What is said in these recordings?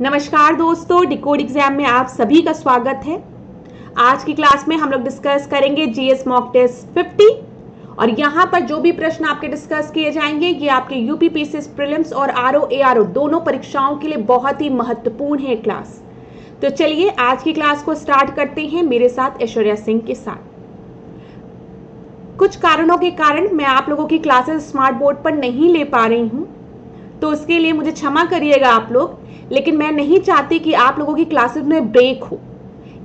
नमस्कार दोस्तों, decode exam में आप सभी का स्वागत है। आज की क्लास में हम लोग डिस्कस करेंगे जीएस मॉक टेस्ट 50 और यहाँ पर जो भी प्रश्न आपके डिस्कस किए जाएंगे ये आपके यूपी पीसीएस प्रीलिम्स और आरओ एआरओ दोनों परीक्षाओं के लिए बहुत ही महत्वपूर्ण है क्लास। तो चलिए आज की क्लास को स्टार्ट करते हैं मेरे साथ ऐश्वर्या सिंह के साथ। कुछ कारणों के कारण मैं आप लोगों की क्लासेस स्मार्ट बोर्ड पर नहीं ले पा रही हूँ, तो उसके लिए मुझे क्षमा करिएगा आप लोग, लेकिन मैं नहीं चाहती कि आप लोगों की क्लासेस में ब्रेक हो।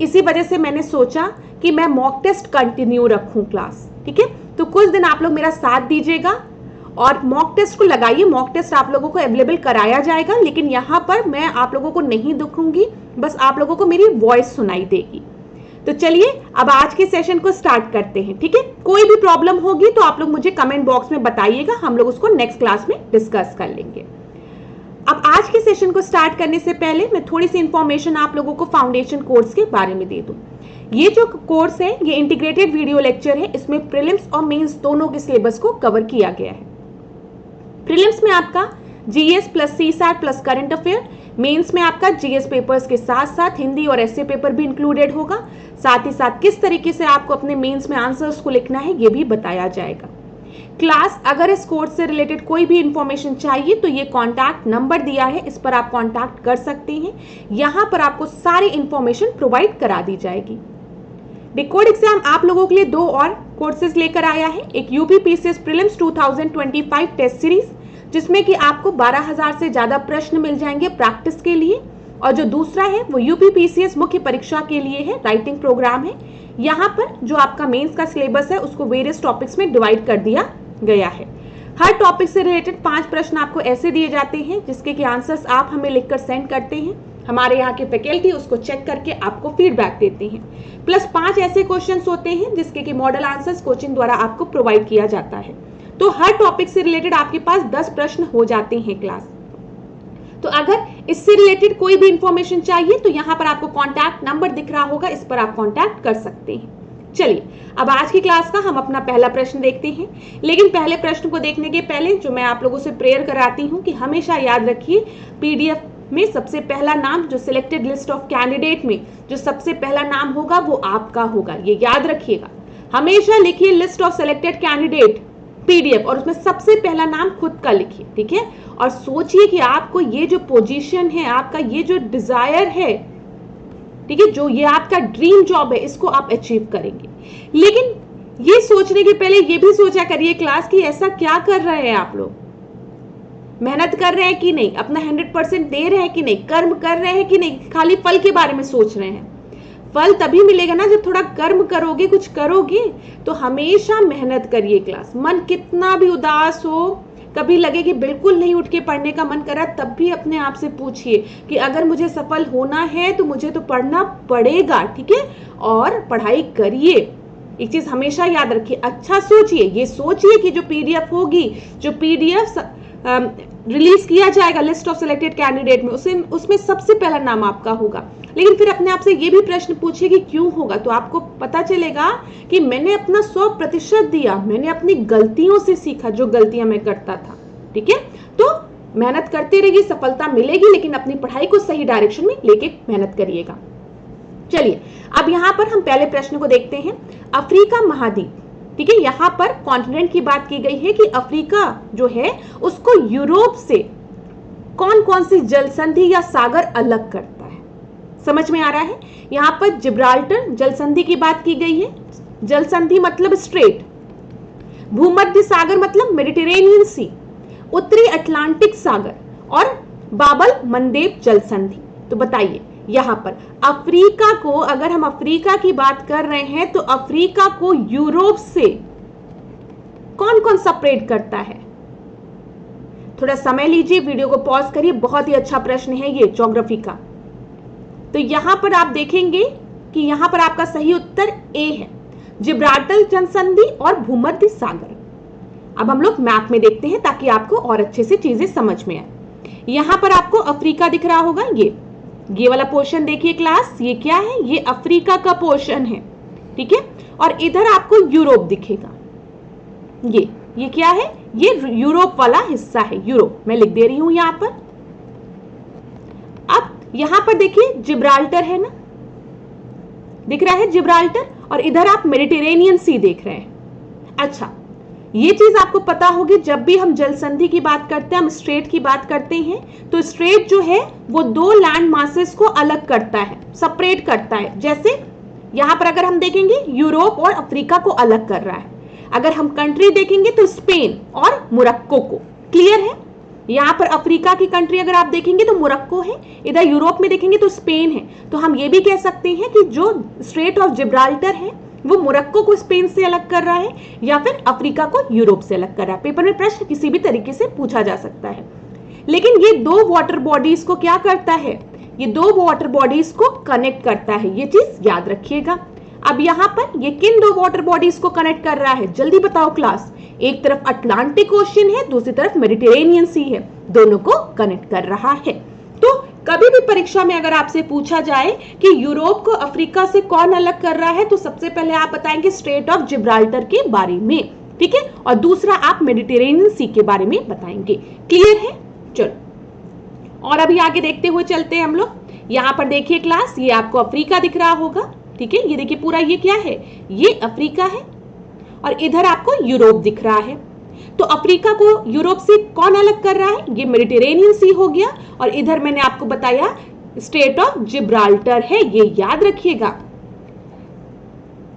इसी वजह से मैंने सोचा कि मैं मॉक टेस्ट कंटिन्यू रखूं क्लास, ठीक है। तो कुछ दिन आप लोग मेरा साथ दीजिएगा और मॉक टेस्ट को लगाइए। मॉक टेस्ट आप लोगों को अवेलेबल कराया जाएगा, लेकिन यहाँ पर मैं आप लोगों को नहीं दिखूंगी, बस आप लोगों को मेरी वॉइस सुनाई देगी। तो चलिए अब आज के सेशन को स्टार्ट करते हैं, ठीक है। कोई भी प्रॉब्लम होगी तो आप लोग मुझे कमेंट बॉक्स में बताइएगा, हम लोग उसको नेक्स्ट क्लास में डिस्कस कर लेंगे। अब आज के सेशन को स्टार्ट करने से पहले मैं थोड़ी सी इंफॉर्मेशन आप लोगों को फाउंडेशन कोर्स के बारे में दे दूं। ये जो कोर्स है ये इंटीग्रेटेड वीडियो लेक्चर है, इसमें प्रीलिम्स और मेंस दोनों के सिलेबस को कवर किया गया है। प्रीलिम्स में आपका GS plus CSAT plus current affair, mains में आपका जीएस पेपर्स के साथ साथ हिंदी और एसए पेपर भी इंक्लूडेड होगा। साथ ही साथ किस तरीके से आपको अपने मेंस में आंसर्स को लिखना है ये भी बताया जाएगा। क्लास अगर इस कोर्स से रिलेटेड कोई भी इंफॉर्मेशन चाहिए तो ये कॉन्टैक्ट नंबर दिया है, इस पर आप कॉन्टैक्ट कर सकते हैं। यहाँ पर आपको सारी इंफॉर्मेशन प्रोवाइड करा दी जाएगी। डिकोड एग्जाम आप लोगों के लिए दो और कोर्सेज लेकर आया है। एक UP PCS prelims 2025 test series, जिसमें कि आपको 12,000 से ज्यादा प्रश्न मिल जाएंगे प्रैक्टिस के लिए, और जो दूसरा है वो यूपी पीसीएस मुख्य परीक्षा के लिए है, राइटिंग प्रोग्राम है। यहाँ पर जो आपका मेंस का सिलेबस है उसको वेरियस टॉपिक्स में डिवाइड कर दिया गया है। हर टॉपिक से रिलेटेड 5 प्रश्न आपको ऐसे दिए जाते हैं जिसके कि आंसर्स आप हमें लिखकर सेंड करते हैं। हमारे यहाँ के फैकल्टी उसको चेक करके आपको फीडबैक देते हैं। प्लस 5 ऐसे क्वेश्चंस होते हैं जिसके कि मॉडल आंसर्स कोचिंग द्वारा आपको प्रोवाइड किया जाता है। तो हर टॉपिक से रिलेटेड आपके पास 10 प्रश्न हो जाते हैं क्लास। तो अगर इससे रिलेटेड कोई भी इंफॉर्मेशन चाहिए तो यहाँ पर आपको कॉन्टैक्ट नंबर दिख रहा होगा, इस पर आप कॉन्टैक्ट कर सकते हैं। चलिए अब आज की क्लास का हम अपना पहला प्रश्न देखते हैं, लेकिन पहले प्रश्न को देखने के पहले जो मैं आप लोगों से प्रेयर कराती हूँ कि हमेशा याद रखिए पीडीएफ में सबसे पहला नाम, जो सिलेक्टेड लिस्ट ऑफ कैंडिडेट में जो सबसे पहला नाम होगा वो आपका होगा। ये याद रखिएगा, हमेशा लिखिए list of selected candidate PDF और उसमें सबसे पहला नाम खुद का लिखिए, ठीक है। और सोचिए कि आपको ये जो पोजीशन है, आपका ये जो डिजायर है, ठीक है, जो ये आपका ड्रीम जॉब है, इसको आप अचीव करेंगे। लेकिन ये सोचने के पहले ये भी सोचा करिए क्लास कि ऐसा क्या कर रहे हैं आप लोग, मेहनत कर रहे हैं कि नहीं, अपना 100% दे रहे हैं कि नहीं, कर्म कर रहे हैं कि नहीं, खाली फल के बारे में सोच रहे हैं। फल तभी मिलेगा ना जब थोड़ा कर्म करोगे, कुछ करोगे। तो हमेशा मेहनत करिए क्लास। मन कितना भी उदास हो, कभी लगे कि बिल्कुल नहीं उठ के पढ़ने का मन करा, तब भी अपने आप से पूछिए कि अगर मुझे सफल होना है तो मुझे तो पढ़ना पड़ेगा, ठीक है, और पढ़ाई करिए। एक चीज हमेशा याद रखिए, अच्छा सोचिए, ये सोचिए कि जो पीडीएफ होगी, जो पीडीएफ रिलीज किया जाएगा लिस्ट ऑफ सिलेक्टेड कैंडिडेट में, उसमें सबसे पहला नाम आपका होगा। लेकिन फिर अपने आप से ये भी प्रश्न पूछिए कि क्यों होगा, तो आपको पता चलेगा कि मैंने अपना 100% दिया, मैंने अपनी गलतियों से सीखा, जो गलतियां मैं करता था, ठीक है। तो मेहनत करते रहिए, सफलता मिलेगी, लेकिन अपनी पढ़ाई को सही डायरेक्शन में लेके मेहनत करिएगा। चलिए अब यहाँ पर हम पहले प्रश्न को देखते हैं। अफ्रीका महाद्वीप, ठीक है, यहाँ पर कॉन्टिनेंट की बात की गई है कि अफ्रीका जो है उसको यूरोप से कौन कौन सी जल संधि या सागर अलग करता है, समझ में आ रहा है। यहाँ पर जिब्राल्टर जल संधि की बात की गई है। जल संधि मतलब स्ट्रेट, भूमध्य सागर मतलब मेडिटेरेनियन सी, उत्तरी अटलांटिक सागर, और बाबल मंडेब जल संधि। तो बताइए यहाँ पर अफ्रीका को, अगर हम अफ्रीका की बात कर रहे हैं तो अफ्रीका को यूरोप से कौन कौन सेपरेट करता है। थोड़ा समय लीजिए, वीडियो को पॉज करिए, बहुत ही अच्छा प्रश्न है ये ज्योग्राफी का। तो यहां पर आप देखेंगे कि यहां पर आपका सही उत्तर ए है, जिब्राल्टर जल संधि और भूमध्य सागर। अब हम लोग मैप में देखते हैं ताकि आपको और अच्छे से चीजें समझ में आए। यहां पर आपको अफ्रीका दिख रहा होगा, ये वाला पोर्शन देखिए क्लास, ये क्या है, ये अफ्रीका का पोर्शन है, ठीक है। और इधर आपको यूरोप दिखेगा, ये क्या है, ये यूरोप वाला हिस्सा है, यूरोप मैं लिख दे रही हूं यहां पर। अब यहां पर देखिए जिब्राल्टर है ना, दिख रहा है जिब्राल्टर, और इधर आप मेडिटेरेनियन सी देख रहे हैं। अच्छा, ये चीज आपको पता होगी, जब भी हम जल संधि की बात करते हैं, हम स्ट्रेट की बात करते हैं, तो स्ट्रेट जो है वो दो लैंड मासेस को अलग करता है, सेपरेट करता है। जैसे यहां पर अगर हम देखेंगे यूरोप और अफ्रीका को अलग कर रहा है। अगर हम कंट्री देखेंगे तो स्पेन और मोरक्को को, क्लियर है। यहाँ पर अफ्रीका की कंट्री अगर आप देखेंगे तो मोरक्को है, इधर यूरोप में देखेंगे तो स्पेन है। तो हम ये भी कह सकते हैं कि जो स्ट्रेट ऑफ जिब्राल्टर है वो मोरक्को को स्पेन से अलग कर रहा है या फिर अफ्रीका को यूरोप से अलग कर रहा है। पेपर में प्रश्न किसी भी तरीके से पूछा जा सकता है। लेकिन ये दो वाटर बॉडीज को क्या करता है, ये दो वाटर बॉडीज को कनेक्ट करता है, ये चीज याद रखिएगा। अब यहाँ पर ये किन दो वाटर बॉडीज को कनेक्ट कर रहा है, जल्दी बताओ क्लास। एक तरफ अटलांटिक ओशन है, दूसरी तरफ मेडिटेरेनियन सी है, दोनों को कनेक्ट कर रहा है। तो कभी भी परीक्षा में अगर आपसे पूछा जाए कि यूरोप को अफ्रीका से कौन अलग कर रहा है, तो सबसे पहले आप बताएंगे स्ट्रेट ऑफ जिब्राल्टर के बारे में, ठीक है, और दूसरा आप मेडिटेरेनियन सी के बारे में बताएंगे। क्लियर है? चलो और अभी आगे देखते हुए चलते हैं हम लोग। यहाँ पर देखिए क्लास, ये आपको अफ्रीका दिख रहा होगा, ठीक है, ये देखिए पूरा ये क्या है, ये अफ्रीका है, और इधर आपको यूरोप दिख रहा है। तो अफ्रीका को यूरोप से कौन अलग कर रहा है, ये मेडिटेरेनियन सी हो गया, और इधर मैंने आपको बताया स्ट्रेट ऑफ जिब्राल्टर है, ये याद रखिएगा।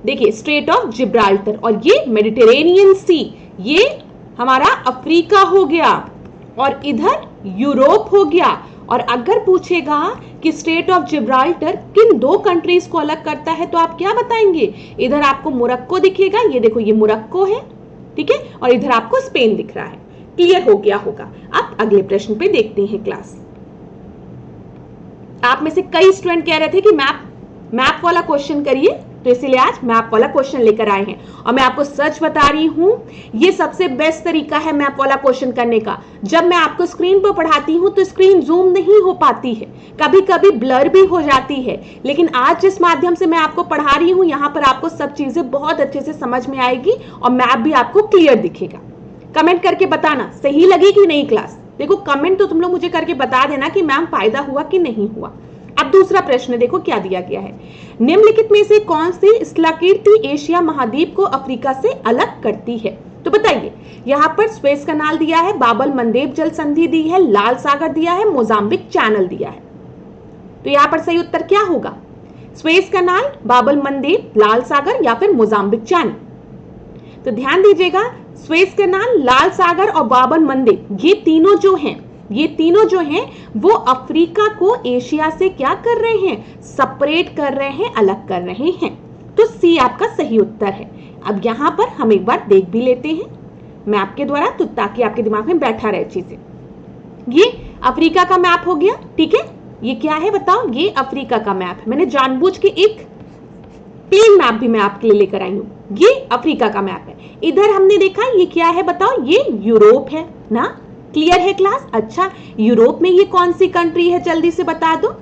देखिए स्ट्रेट ऑफ जिब्राल्टर और ये मेडिटेरेनियन सी, ये हमारा अफ्रीका हो गया और इधर यूरोप हो गया। और अगर पूछेगा कि स्ट्रेट ऑफ जिब्राल्टर किन दो कंट्रीज को अलग करता है, तो आप क्या बताएंगे, इधर आपको मोरक्को दिखेगा, ये देखो ये मोरक्को है, ठीक है, और इधर आपको स्पेन दिख रहा है। क्लियर हो गया होगा। अब अगले प्रश्न पे देखते हैं क्लास। आप में से कई स्टूडेंट कह रहे थे कि मैप वाला क्वेश्चन करिए, तो इसीलिए आज मैप वाला क्वेश्चन लेकर आए हैं। और मैं आपको सच बता रही हूं, ये सबसे बेस्ट तरीका है मैप वाला क्वेश्चन करने का। जब मैं आपको स्क्रीन पर पढ़ाती हूं तो स्क्रीन जूम नहीं हो पाती है, कभी कभी ब्लर भी हो जाती है, लेकिन आज जिस माध्यम से मैं आपको पढ़ा रही हूं, यहाँ पर आपको सब चीजें बहुत अच्छे से समझ में आएगी और मैप भी आपको क्लियर दिखेगा। कमेंट करके बताना सही लगी कि नहीं क्लास। देखो कमेंट तो तुम लोग मुझे करके बता देना कि मैम फायदा हुआ कि नहीं हुआ। अब दूसरा प्रश्न देखो क्या दिया गया है, निम्नलिखित में से कौन सी स्थलाकृति एशिया महाद्वीप को अफ्रीका से अलग करती है। तो बताइए, यहाँ पर स्वेज कनाल दिया है, बाबल मंडेब जल संधि दी है, लाल सागर दिया है, मोजाम्बिक चैनल दिया है। तो यहाँ पर सही उत्तर क्या होगा, स्वेज कनाल, बाबल मंडेब, लाल सागर या फिर मोजाम्बिक चैनल। तो ध्यान दीजिएगा, स्वेज कनाल, लाल सागर और बाबल मंडेब, ये तीनों जो हैं वो अफ्रीका को एशिया से क्या कर रहे हैं, सेपरेट कर रहे हैं, अलग कर रहे हैं। तो सी आपका सही उत्तर है। अब यहां पर हम एक बार देख भी लेते हैं मैप के द्वारा, तो ताकि आपके दिमाग में बैठा रहे चीजें। ये अफ्रीका का मैप हो गया, ठीक है, ये क्या है बताओ, ये अफ्रीका का मैप है। मैंने जानबूझ के एक प्लेन मैप भी मैं आपके लिए लेकर आई हूं, ये अफ्रीका का मैप है। इधर हमने देखा ये क्या है बताओ, ये यूरोप है ना। क्लियर है क्लास। अच्छा, यूरोप में ये कौन सी कंट्री है, जल्दी से बता दो,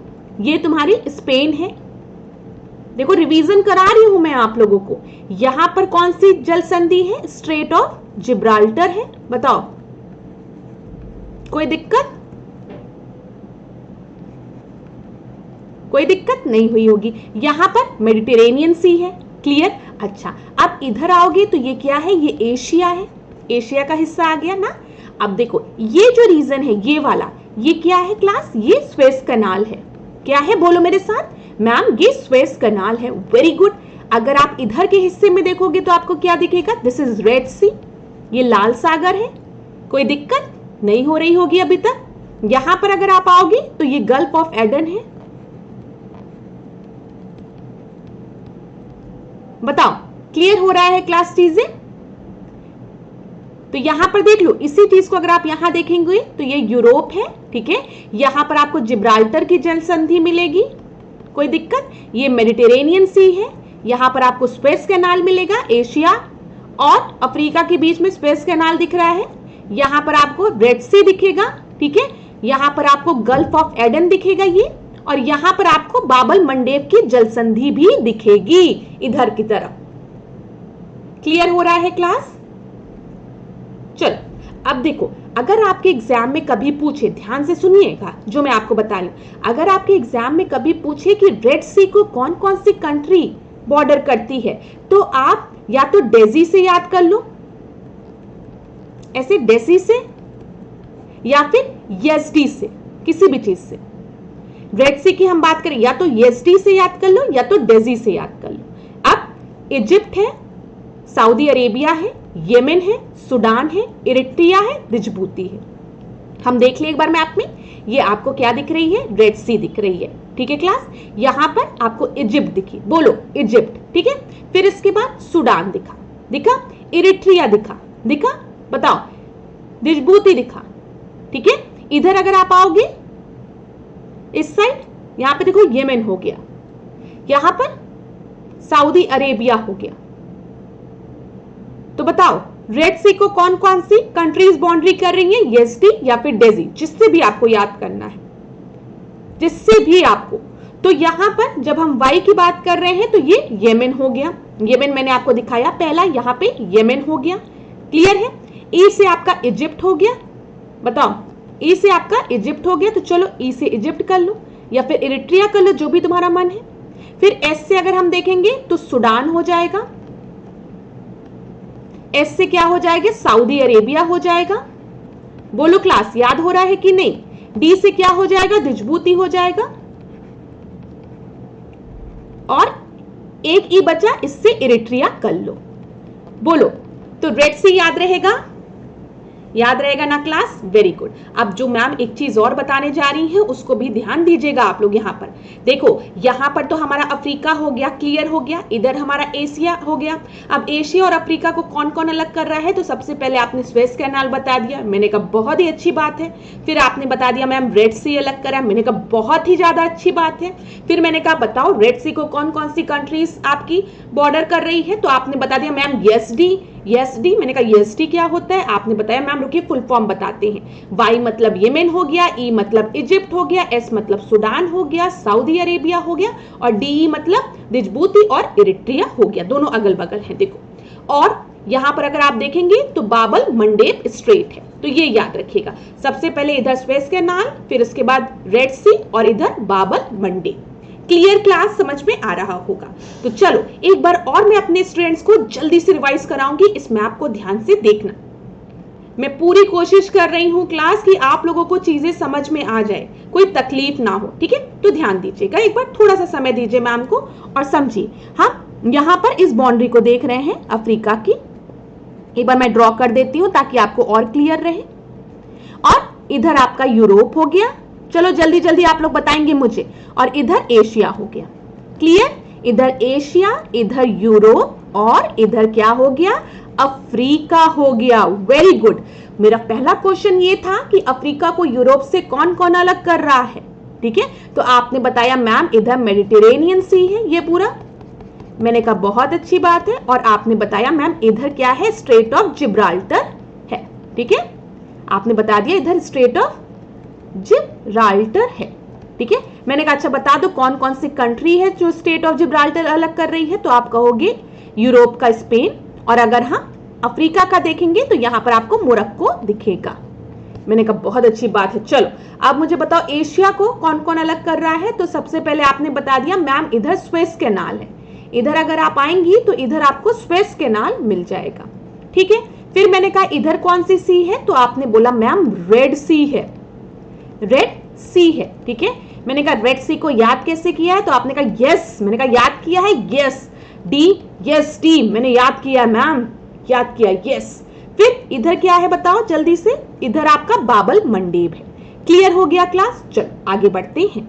ये तुम्हारी स्पेन है। देखो रिवीजन करा रही हूं मैं आप लोगों को। यहां पर कौन सी जल संधि है, स्ट्रेट ऑफ जिब्राल्टर है, बताओ कोई दिक्कत, कोई दिक्कत नहीं हुई होगी। यहां पर मेडिटेरेनियन सी है, क्लियर। अच्छा, अब इधर आओगे तो ये क्या है, ये एशिया है, एशिया का हिस्सा आ गया ना। अब देखो ये जो रीजन है ये वाला, ये क्या है क्लास, ये स्वेज कनाल है। क्या है बोलो मेरे साथ, मैम ये स्वेज कनाल है। Very good. अगर आप इधर के हिस्से में देखोगे तो आपको क्या दिखेगा, दिस इज रेड सी, ये लाल सागर है। कोई दिक्कत नहीं हो रही होगी अभी तक। यहां पर अगर आप आओगे तो ये गल्फ ऑफ एडन है। बताओ क्लियर हो रहा है क्लास चीजें। तो यहां पर देख लो, इसी चीज को अगर आप यहां देखेंगे तो ये यूरोप है, ठीक है। यहां पर आपको जिब्राल्टर की जल संधि मिलेगी, कोई दिक्कत। ये मेडिटेरेनियन सी है, यहां पर आपको स्वेज कैनाल मिलेगा, एशिया और अफ्रीका के बीच में स्वेज कैनाल दिख रहा है। यहां पर आपको रेड सी दिखेगा, ठीक है। यहां पर आपको गल्फ ऑफ एडन दिखेगा ये, और यहां पर आपको बाबल मंडेब की जल संधि भी दिखेगी इधर की तरफ। क्लियर हो रहा है क्लास। चलो अब देखो, अगर आपके एग्जाम में कभी पूछे, ध्यान से सुनिएगा जो मैं आपको बता रही हूं, अगर आपके एग्जाम में कभी पूछे कि रेड सी को कौन कौन सी कंट्री बॉर्डर करती है, तो आप या तो डेजी से याद कर लो, ऐसे डेजी से, या फिर यजडी से, किसी भी चीज से। रेड सी की हम बात करें, या तो यजडी से याद कर लो या तो डेजी से याद कर लो। अब इजिप्ट है, सऊदी अरेबिया है, येमेन है, सूडान है, इरिट्रिया है, डिजबूती है। हम देख लें एक बार मैप में, ये आपको क्या दिख रही है? रेड सी दिख रही है। ठीक है क्लास, यहां पर आपको इजिप्ट दिखी, बोलो इजिप्ट। ठीक है, फिर इसके बाद सूडान दिखा, दिखा, इरिट्रिया दिखा, दिखा, बताओ, डिजबूती दिखा। ठीक है, इधर अगर आप आओगे इस साइड, यहां पे देखो येमेन हो गया, यहां पर सऊदी अरेबिया हो गया। तो बताओ रेड सी को कौन कौन सी कंट्रीज बाउंड्री कर रही है? यजडी या फिर डेजी, जिससे भी आपको याद करना है, जिससे भी आपको। तो यहां पर जब हम वाई की बात कर रहे हैं तो ये येमेन हो गया, येमेन मैंने आपको दिखाया पहला, यहां पे येमेन हो गया। क्लियर है? ई से आपका इजिप्ट हो गया, बताओ ई से आपका इजिप्ट हो गया, तो चलो ई से इजिप्ट कर लो या फिर इरिट्रिया कर लो, जो भी तुम्हारा मन है। फिर एस से अगर हम देखेंगे तो सूडान हो जाएगा, एस से क्या हो जाएगा? सऊदी अरेबिया हो जाएगा। बोलो क्लास, याद हो रहा है कि नहीं? डी से क्या हो जाएगा? डिजबूती हो जाएगा। और एक ई बचा, इससे इरिट्रिया कर लो। बोलो, तो रेड सी याद रहेगा? याद रहेगा ना क्लास? Very good. अब जो मैम एक चीज और बताने जा रही है उसको भी ध्यान दीजिएगा आप लोग। यहाँ पर देखो, यहाँ पर तो हमारा अफ्रीका हो गया, क्लियर हो गया, इधर हमारा एशिया हो गया। अब एशिया और अफ्रीका को कौन कौन अलग कर रहा है? तो सबसे पहले आपने स्वेज कैनाल बता दिया, मैंने कहा बहुत ही अच्छी बात है। फिर आपने बता दिया मैम रेड सी अलग करा, मैंने कहा बहुत ही ज्यादा अच्छी बात है। फिर मैंने कहा बताओ रेड सी को कौन कौन सी कंट्रीज आपकी बॉर्डर कर रही है? तो आपने बता दिया मैम यजडी, यजडी, मैंने कहा यजडी क्या होता है? आपने बताया मैम रुकिए फुल फॉर्म बताते हैं। वाई मतलब येमेन हो गया, ई मतलब इजिप्ट हो गया, एस मतलब सूडान हो गया, सऊदी अरेबिया हो गया, और डी मतलब डिजबूती और इरिट्रिया हो गया। दोनों अगल बगल है देखो। और यहां पर अगर आप देखेंगे तो बाबल मंडेब स्ट्रेट है, तो ये याद रखिएगा। सबसे पहले इधर स्वेज कैनाल, फिर उसके बाद रेड सी, और इधर बाबल मंडेब। क्लियर क्लास, समझ में आ रहा होगा? तो चलो एक बार और मैं अपने स्टूडेंट्स को जल्दी से रिवाइज कराऊंगी, इस मैप को ध्यान से देखना। मैं पूरी कोशिश कर रही हूं क्लास कि आप लोगों को चीजें समझ में आ जाए, कोई तकलीफ ना हो। ठीक है, तो ध्यान दीजिएगा, एक बार थोड़ा सा समय दीजिए मैम को और समझिए। हम यहां पर इस बाउंड्री को देख रहे हैं अफ्रीका की, एक बार मैं ड्रॉ कर देती हूं ताकि आपको और क्लियर रहे। और इधर आपका यूरोप हो गया, चलो जल्दी जल्दी आप लोग बताएंगे मुझे। और इधर एशिया हो गया, क्लियर? इधर एशिया, इधर यूरोप, और इधर क्या हो गया? अफ्रीका हो गया। Very good. मेरा पहला क्वेश्चन ये था कि अफ्रीका को यूरोप से कौन कौन अलग कर रहा है? ठीक है, तो आपने बताया मैम इधर मेडिटेरेनियन सी है ये पूरा, मैंने कहा बहुत अच्छी बात है। और आपने बताया मैम इधर क्या है? स्ट्रेट ऑफ जिब्राल्टर है। ठीक है, आपने बता दिया इधर स्ट्रेट ऑफ जिब्राल्टर है। ठीक है, मैंने कहा अच्छा बता दो कौन कौन सी कंट्री है जो स्टेट ऑफ जिब्राल्टर अलग कर रही है? तो आप कहोगे यूरोप का स्पेन, और अगर हम अफ्रीका का देखेंगे तो यहां पर आपको मोरक्को दिखेगा। मैंने कहा बहुत अच्छी बात है। चलो अब मुझे बताओ एशिया को कौन कौन अलग कर रहा है? तो सबसे पहले आपने बता दिया मैम इधर स्वेज कैनाल है, इधर अगर आप आएंगी तो इधर आपको स्वेज कैनाल मिल जाएगा। ठीक है, फिर मैंने कहा इधर कौन सी सी है? तो आपने बोला मैम रेड सी है, रेड सी है। ठीक है, मैंने कहा रेड सी को याद कैसे किया है? तो आपने कहा यस, मैंने कहा याद किया है यस। डी, यस डी, मैंने याद किया मैम, याद किया यस। फिर इधर क्या है बताओ जल्दी से? इधर आपका बाबल मंडेब है। क्लियर हो गया क्लास? चलो आगे बढ़ते हैं।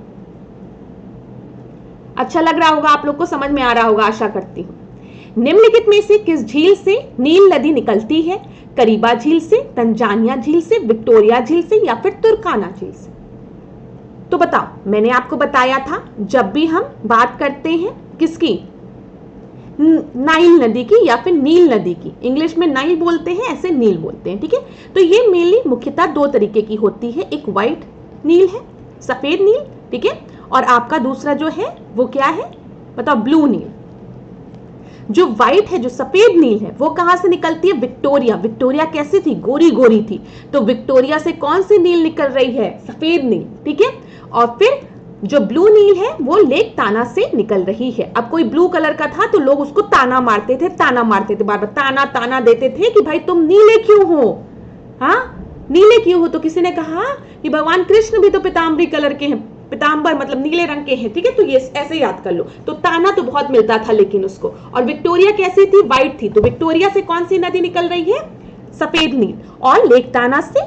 अच्छा लग रहा होगा आप लोग को, समझ में आ रहा होगा आशा करती हूं। निम्नलिखित में से किस झील से नील नदी निकलती है? करीबा झील से, तंजानिया झील से, विक्टोरिया झील से, या फिर तुर्काना झील से? तो बताओ, मैंने आपको बताया था जब भी हम बात करते हैं किसकी, नाइल नदी की या फिर नील नदी की, इंग्लिश में नाइल बोलते हैं, ऐसे नील बोलते हैं। ठीक है, तो ये मेनली मुख्यतः दो तरीके की होती है, एक व्हाइट नील है, सफेद नील, ठीक है, और आपका दूसरा जो है वो क्या है बताओ, ब्लू नील। जो व्हाइट है, जो सफेद नील है, वो कहां से निकलती है? विक्टोरिया। विक्टोरिया कैसी थी? गोरी गोरी थी। तो विक्टोरिया से कौन सी नील निकल रही है? सफेद नील। ठीक है, और फिर जो ब्लू नील है वो लेक ताना से निकल रही है। अब कोई ब्लू कलर का था तो लोग उसको ताना मारते थे, ताना मारते थे, बार बार ताना ताना देते थे कि भाई तुम नीले क्यों हो, हाँ नीले क्यों हो? तो किसी ने कहा कि भगवान कृष्ण भी तो पीताम्बरी कलर के हैं, पीताम्बर मतलब नीले रंग के हैं। ठीक है, तो ये ऐसे याद कर लो। तो ताना तो बहुत मिलता था लेकिन उसको। और विक्टोरिया कैसी थी? व्हाइट थी। तो विक्टोरिया से कौन सी नदी निकल रही है? सफेद नील। और लेक ताना से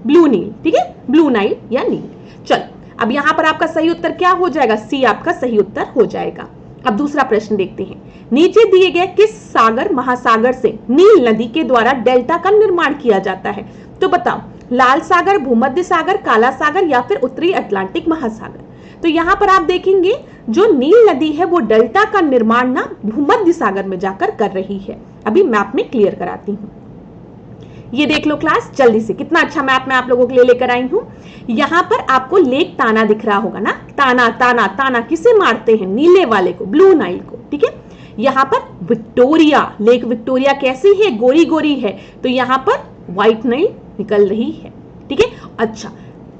ब्लू नील। ठीक है, ब्लू नाइल या नील। चलो, अब यहां पर आपका सही उत्तर क्या हो जाएगा? सी आपका सही उत्तर हो जाएगा। अब दूसरा प्रश्न देखते हैं। नीचे दिए गए किस सागर महासागर से नील नदी के द्वारा डेल्टा का निर्माण किया जाता है? तो बताओ, लाल सागर, भूमध्य सागर, काला सागर या फिर उत्तरी अटलांटिक महासागर? तो यहां पर आप देखेंगे जो नील नदी है वो डेल्टा का निर्माण ना भूमध्य सागर में जाकर कर रही है। अभी मैप में क्लियर कराती हूं। ये देख लो क्लास, जल्दी से, कितना अच्छा मैप मैं आप लोगों के लिए लेकर आई हूं। यहां पर आपको लेक ताना दिख रहा होगा ना, ताना ताना ताना किसे मारते हैं? नीले वाले को, ब्लू नाइल को। ठीक है, यहां पर विक्टोरिया, लेक विक्टोरिया कैसी है? गोरी गोरी है। तो यहां पर व्हाइट नाइल निकल रही है। ठीक है, अच्छा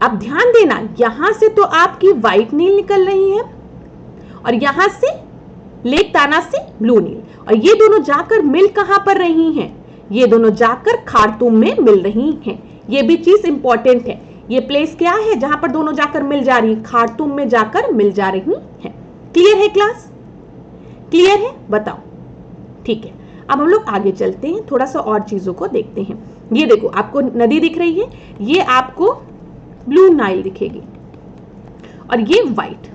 अब ध्यान देना, यहां से तो आपकी व्हाइट नील निकल रही है और यहां से लेक ताना से ब्लू नील, और ये दोनों जाकर मिल कहां पर रही हैं? ये दोनों जाकर खार्तूम में मिल रही हैं। ये भी चीज इंपॉर्टेंट है। ये प्लेस क्या है जहां पर दोनों जाकर मिल जा रही है? खार्तूम में जाकर मिल जा रही हैं। क्लियर है क्लास? क्लियर है? बताओ। ठीक है, अब हम लोग आगे चलते हैं, थोड़ा सा और चीजों को देखते हैं। ये देखो, आपको नदी दिख रही है, ये आपको ब्लू नाइल दिखेगी और ये व्हाइट।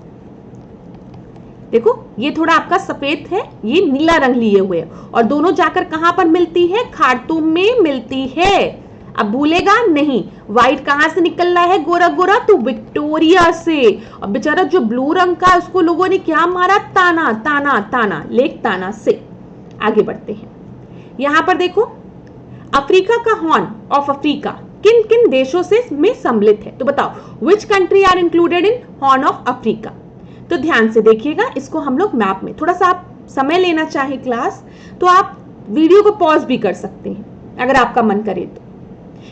देखो, ये थोड़ा आपका सफेद है, ये नीला रंग लिए हुए है, और दोनों जाकर कहां पर मिलती है? खार्तूम में मिलती है। अब भूलेगा नहीं, व्हाइट कहां से निकल रहा है गोरा गोरा? तो विक्टोरिया से। और बेचारा जो ब्लू रंग का, उसको लोगों ने क्या मारा? ताना ताना ताना, लेक ताना से। आगे बढ़ते हैं। यहां पर देखो, अफ्रीका का हॉर्न ऑफ अफ्रीका किन किन देशों से में सम्मिलित है? तो बताओ, which country are included in Horn of Africa? तो ध्यान से देखिएगा, इसको हम लोग मैप में, थोड़ा सा आप समय लेना चाहे क्लास तो आप वीडियो को पॉज भी कर सकते हैं अगर आपका मन करे तो,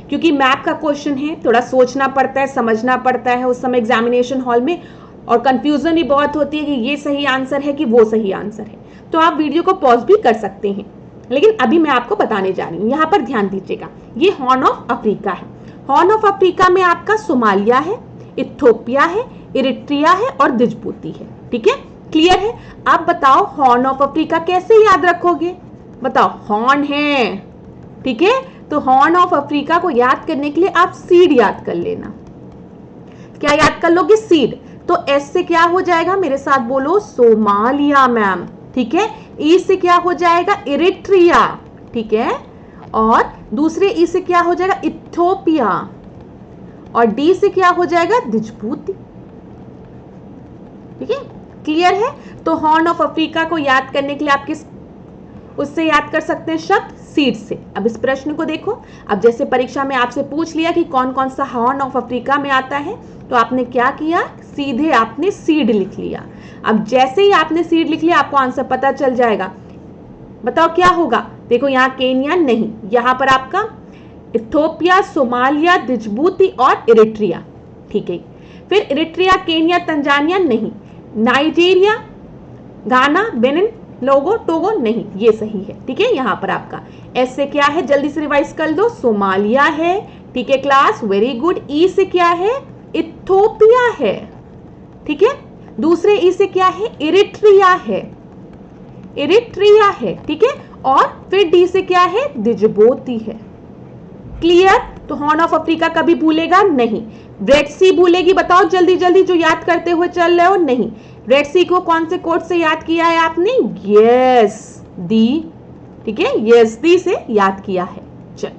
क्योंकि मैप का क्वेश्चन है, थोड़ा सोचना पड़ता है, समझना पड़ता है उस समय एग्जामिनेशन हॉल में, और कंफ्यूजन भी बहुत होती है कि ये सही आंसर है कि वो सही आंसर है। तो आप वीडियो को पॉज भी कर सकते हैं, लेकिन अभी मैं आपको बताने जा रही हूँ। यहाँ पर ध्यान दीजिएगा, ये हॉर्न ऑफ अफ्रीका है। हॉर्न ऑफ अफ्रीका में आपका सोमालिया है, इथियोपिया है, इरिट्रिया है और डिजबूती है। ठीक है, क्लियर है? आप बताओ, हॉर्न ऑफ अफ्रीका कैसे याद रखोगे? बताओ, हॉर्न है, ठीक है, तो हॉर्न ऑफ अफ्रीका को याद करने के लिए आप सीड याद कर लेना। क्या याद कर लोगे? सीड। तो एस से क्या हो जाएगा? मेरे साथ बोलो, सोमालिया मैम। ठीक है, ई से क्या हो जाएगा? इरिट्रिया। ठीक है, और दूसरे ई से क्या हो जाएगा? इथियोपिया, और डी से क्या हो जाएगा? डिजबूती। ठीक है, क्लियर है? तो हॉर्न ऑफ अफ्रीका को याद करने के लिए आप किस उससे याद कर सकते हैं? शब्द सीड से। अब इस प्रश्न को देखो, अब जैसे परीक्षा में आपसे पूछ लिया कि कौन कौन सा हॉर्न ऑफ अफ्रीका में आता है, तो आपने क्या किया? सीधे आपने सीड लिख लिया। अब जैसे ही आपने सीड लिख लिया, आपको आंसर पता चल जाएगा। बताओ क्या होगा? देखो, यहाँ केन्या नहीं, यहाँ पर आपका इथियोपिया, सोमालिया, डिजबूती और इरिट्रिया। ठीक है, फिर इरिट्रिया, केन्या, तंजानिया नहीं, नाइजीरिया, गाना, बेनिन, लोगो, टोगो नहीं, ये सही है। ठीक है, यहाँ पर आपका एस से क्या है? जल्दी से रिवाइज कर दो, सोमालिया है। ठीक है क्लास, वेरी गुड। ई से क्या है? इथियोपिया है। ठीक है, दूसरे ई से क्या है? इरिट्रिया है, इरिट्रिया है। ठीक है, और फिर डी से क्या है? डिजबूती है। क्लियर? तो हॉर्न ऑफ अफ्रीका कभी भूलेगा नहीं। रेड सी भूलेगी? बताओ जल्दी जल्दी, जो याद करते हुए चल रहे हो। नहीं, रेड सी को कौन से कोड से याद किया है आपने? यस, दी। ठीक है, यस दी से याद किया है। चल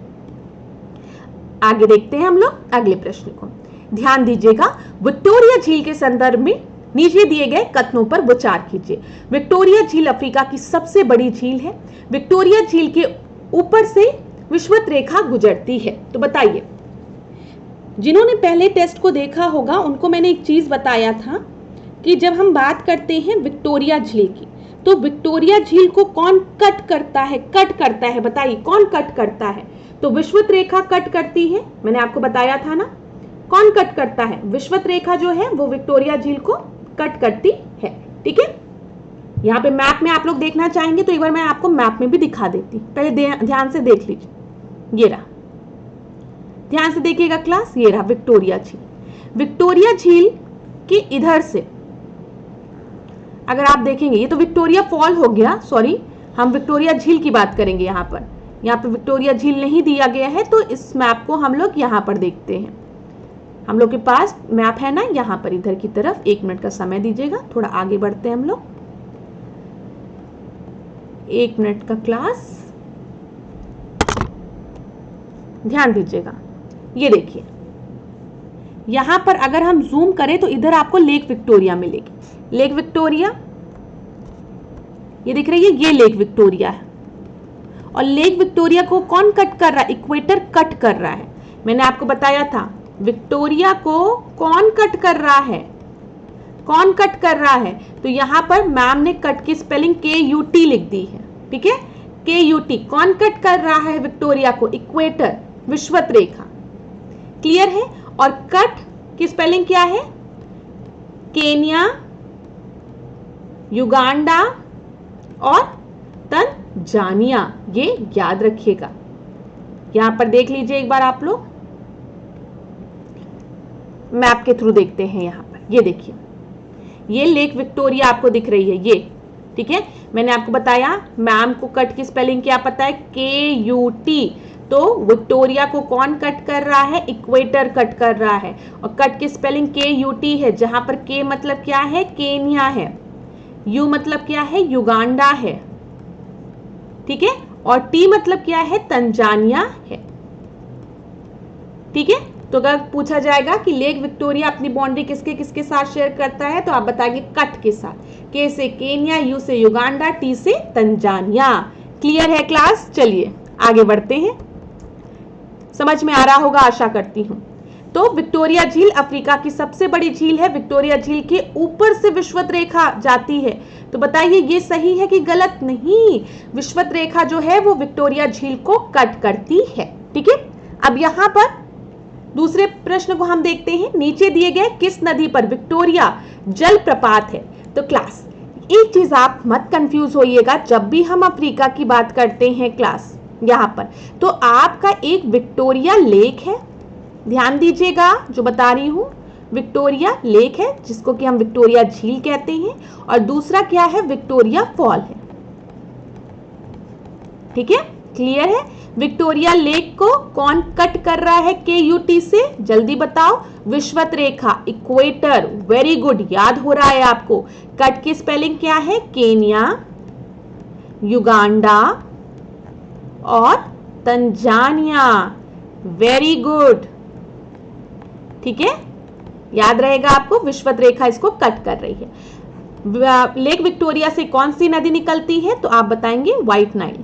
आगे देखते हैं हम लोग अगले प्रश्न को। ध्यान दीजिएगा, विक्टोरिया झील के संदर्भ में नीचे दिए गए कथनों पर विचार कीजिए। विक्टोरिया झील अफ्रीका की सबसे बड़ी झील है। विक्टोरिया झील के ऊपर से विषुवत रेखा गुजरती है। तो बताइए, जिन्होंने पहले टेस्ट को देखा होगा उनको मैंने एक चीज बताया था कि जब हम बात करते हैं विक्टोरिया झील की, तो विक्टोरिया झील को कौन कट करता है? कट करता है, बताइए कौन कट करता है? तो विषुवत रेखा कट करती है, मैंने आपको बताया था ना। कौन कट करता है? विषुवत रेखा जो है वो विक्टोरिया झील को कट करती है। ठीक है, यहाँ पे मैप में आप लोग देखना चाहेंगे तो एक बार मैं आपको मैप में भी दिखा देती, पहले ध्यान से देख लीजिए। ये रहा, ध्यान से देखिएगा क्लास, ये रहा विक्टोरिया झील। विक्टोरिया झील के इधर से अगर आप देखेंगे, ये तो विक्टोरिया फॉल हो गया, सॉरी हम विक्टोरिया झील की बात करेंगे। यहाँ पे विक्टोरिया झील नहीं दिया गया है, तो इस मैप को हम लोग यहाँ पर देखते हैं। हम लोग के पास मैप है ना यहाँ पर, इधर की तरफ। 1 मिनट का समय दीजिएगा, थोड़ा आगे बढ़ते हैं हम लोग। 1 मिनट का क्लास, ध्यान दीजिएगा। ये देखिए, यहां पर अगर हम जूम करें तो इधर आपको लेक विक्टोरिया मिलेगी। लेक विक्टोरिया ये दिख रही है, ये लेक विक्टोरिया है। और लेक विक्टोरिया को कौन कट कर रहा है? इक्वेटर कट कर रहा है। मैंने आपको बताया था विक्टोरिया को कौन कट कर रहा है? कौन कट कर रहा है? तो यहां पर मैम ने कट की स्पेलिंग KUT लिख दी है। ठीक है, KUT। कौन कट कर रहा है विक्टोरिया को? इक्वेटर, विषुवत रेखा। क्लियर है? और कट की स्पेलिंग क्या है? केन्या, युगांडा और तंजानिया। ये याद रखिएगा। यहां पर देख लीजिए एक बार आप लोग, मैप के थ्रू देखते हैं। यहां पर ये देखिए, ये लेक विक्टोरिया आपको दिख रही है, ये। ठीक है, मैंने आपको बताया मैम को कट की स्पेलिंग क्या पता है? KUT। तो विक्टोरिया को कौन कट कर रहा है? इक्वेटर कट कर रहा है। और कट की स्पेलिंग KUT है, जहां पर K मतलब क्या है? केन्या है। U मतलब क्या है? युगांडा है। ठीक है, और T मतलब क्या है? तंजानिया है। ठीक है, तो अगर पूछा जाएगा कि लेक विक्टोरिया अपनी बाउंड्री किसके किसके साथ शेयर करता है, तो आप बताएंगे कट के साथ। K से केन्या, U से युगांडा, T से तंजानिया। क्लियर है क्लास? चलिए आगे बढ़ते हैं। समझ में आ रहा होगा आशा करती हूं। तो विक्टोरिया झील अफ्रीका की सबसे बड़ी झील है। विक्टोरिया झील के ऊपर से विषुवत रेखा जाती है। तो बताइए ये सही है कि गलत? नहीं, विषुवत रेखा जो है वो विक्टोरिया झील को कट करती है। ठीक है, अब यहां पर दूसरे प्रश्न को हम देखते हैं। नीचे दिए गए किस नदी पर विक्टोरिया जल प्रपात है? तो क्लास एक चीज आप मत कंफ्यूज होइएगा, जब भी हम अफ्रीका की बात करते हैं क्लास यहां पर, तो आपका एक विक्टोरिया लेक है, ध्यान दीजिएगा जो बता रही हूं, विक्टोरिया लेक है जिसको कि हम विक्टोरिया झील कहते हैं, और दूसरा क्या है? विक्टोरिया फॉल है। ठीक है, क्लियर है? विक्टोरिया लेक को कौन कट कर रहा है KUT से? जल्दी बताओ। विषुवत रेखा, इक्वेटर। वेरी गुड, याद हो रहा है आपको। कट की स्पेलिंग क्या है? केन्या, युगांडा और तंजानिया। वेरी गुड, ठीक है, याद रहेगा आपको। विषुवत रेखा इसको कट कर रही है। लेक विक्टोरिया से कौन सी नदी निकलती है? तो आप बताएंगे व्हाइट नाइल।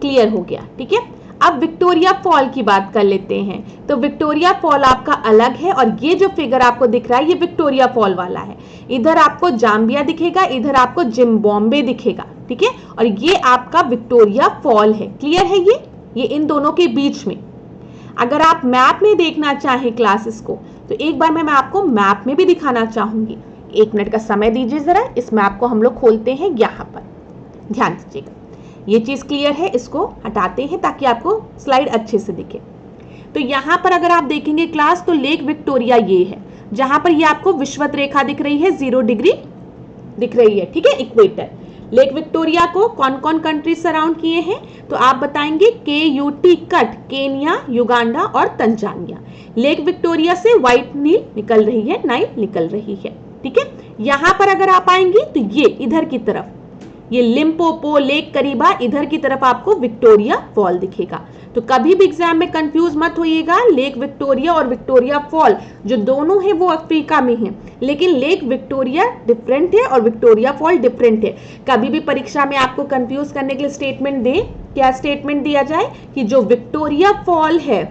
क्लियर हो गया? ठीक है, अब विक्टोरिया फॉल की बात कर लेते हैं। तो विक्टोरिया फॉल आपका अलग है, और ये जो फिगर आपको दिख रहा है ये विक्टोरिया फॉल वाला है। इधर आपको जाम्बिया दिखेगा, इधर आपको जिम्बाब्वे दिखेगा। ठीक है, और ये आपका विक्टोरिया फॉल है। क्लियर है? ये इन दोनों के बीच में। अगर आप मैप में देखना चाहें क्लासेस को, तो एक बार मैं आपको मैप में भी दिखाना चाहूंगी। 1 मिनट का समय दीजिए जरा, इस मैप को हम लोग खोलते हैं। यहाँ पर ध्यान दीजिएगा, ये चीज क्लियर है, इसको हटाते हैं ताकि आपको स्लाइड अच्छे से दिखे। तो यहां पर अगर आप देखेंगे क्लास, तो लेक विक्टोरिया ये है, जहां पर ये आपको विषुवत रेखा दिख रही है, 0 डिग्री दिख रही है। ठीक है, इक्वेटर। लेक विक्टोरिया को कौन कौन कंट्री सराउंड किए हैं? तो आप बताएंगे KUT कट, केन्या, युगांडा और तंजानिया। लेक विक्टोरिया से व्हाइट नील निकल रही है, नाइल निकल रही है। ठीक है, यहां पर अगर आप आएंगे तो ये इधर की तरफ, ये लिम्पोपो, लेक करीबा, इधर की तरफ आपको विक्टोरिया फॉल दिखेगा। तो कभी भी एग्जाम में कंफ्यूज मत होइएगा। लेक विक्टोरिया और विक्टोरिया फॉल जो दोनों है वो अफ्रीका में है, लेकिन लेक विक्टोरिया डिफरेंट है और विक्टोरिया फॉल डिफरेंट है। कभी भी परीक्षा में आपको कंफ्यूज करने के लिए स्टेटमेंट दे, क्या स्टेटमेंट दिया जाए कि जो विक्टोरिया फॉल है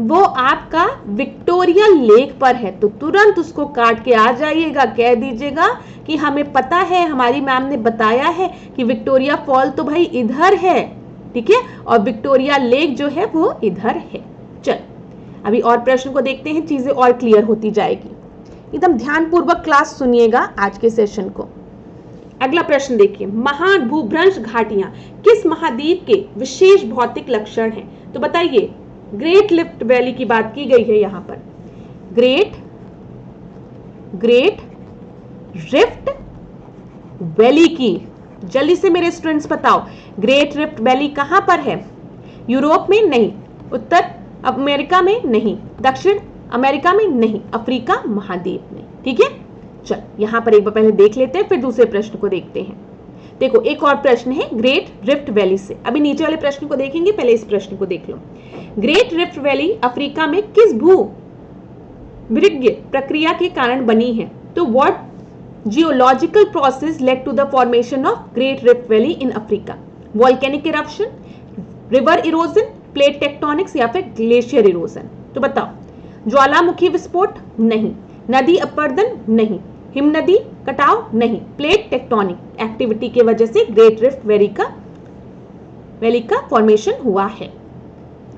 वो आपका विक्टोरिया लेक पर है। तो तुरंत उसको काट के आ जाइएगा, कह दीजिएगा कि हमें पता है, हमारी मैम ने बताया है कि विक्टोरिया फॉल तो भाई इधर है, ठीक है, और विक्टोरिया लेक जो है वो इधर है। चल अभी और प्रश्न को देखते हैं, चीजें और क्लियर होती जाएगी। एकदम ध्यानपूर्वक क्लास सुनिएगा आज के सेशन को। अगला प्रश्न देखिए, महाभूभ्रंश घाटियां किस महाद्वीप के विशेष भौतिक लक्षण हैं? तो बताइए, ग्रेट रिफ्ट वैली की बात की गई है यहां पर। ग्रेट रिफ्ट वैली की, जल्दी से मेरे स्टूडेंट्स बताओ, ग्रेट रिफ्ट वैली कहां पर है? यूरोप में नहीं, उत्तर अमेरिका में नहीं, दक्षिण अमेरिका में नहीं, अफ्रीका महाद्वीप में, ठीक है। चल यहां पर एक बार पहले देख लेते हैं, फिर दूसरे प्रश्न को देखते हैं। देखो एक और प्रश्न है ग्रेट रिफ्ट वैली से, अभी नीचे वाले प्रश्न को देखेंगे, पहले इस प्रश्न को देख लो। ग्रेट रिफ्ट वैली अफ्रीका में किस भूविज्ञ प्रक्रिया के कारण बनी है? तो what geological process led to the formation of Great Rift Valley in Africa? Volcanic eruption, river erosion, plate tectonics या फिर ग्लेशियर इरोजन? तो बताओ। ज्वालामुखी विस्फोट? नहीं। नदी अपरदन? नहीं। हिमनदी कटाव? नहीं। प्लेट टेक्टोनिक एक्टिविटी के वजह से ग्रेट रिफ्ट वैली का फॉर्मेशन हुआ है।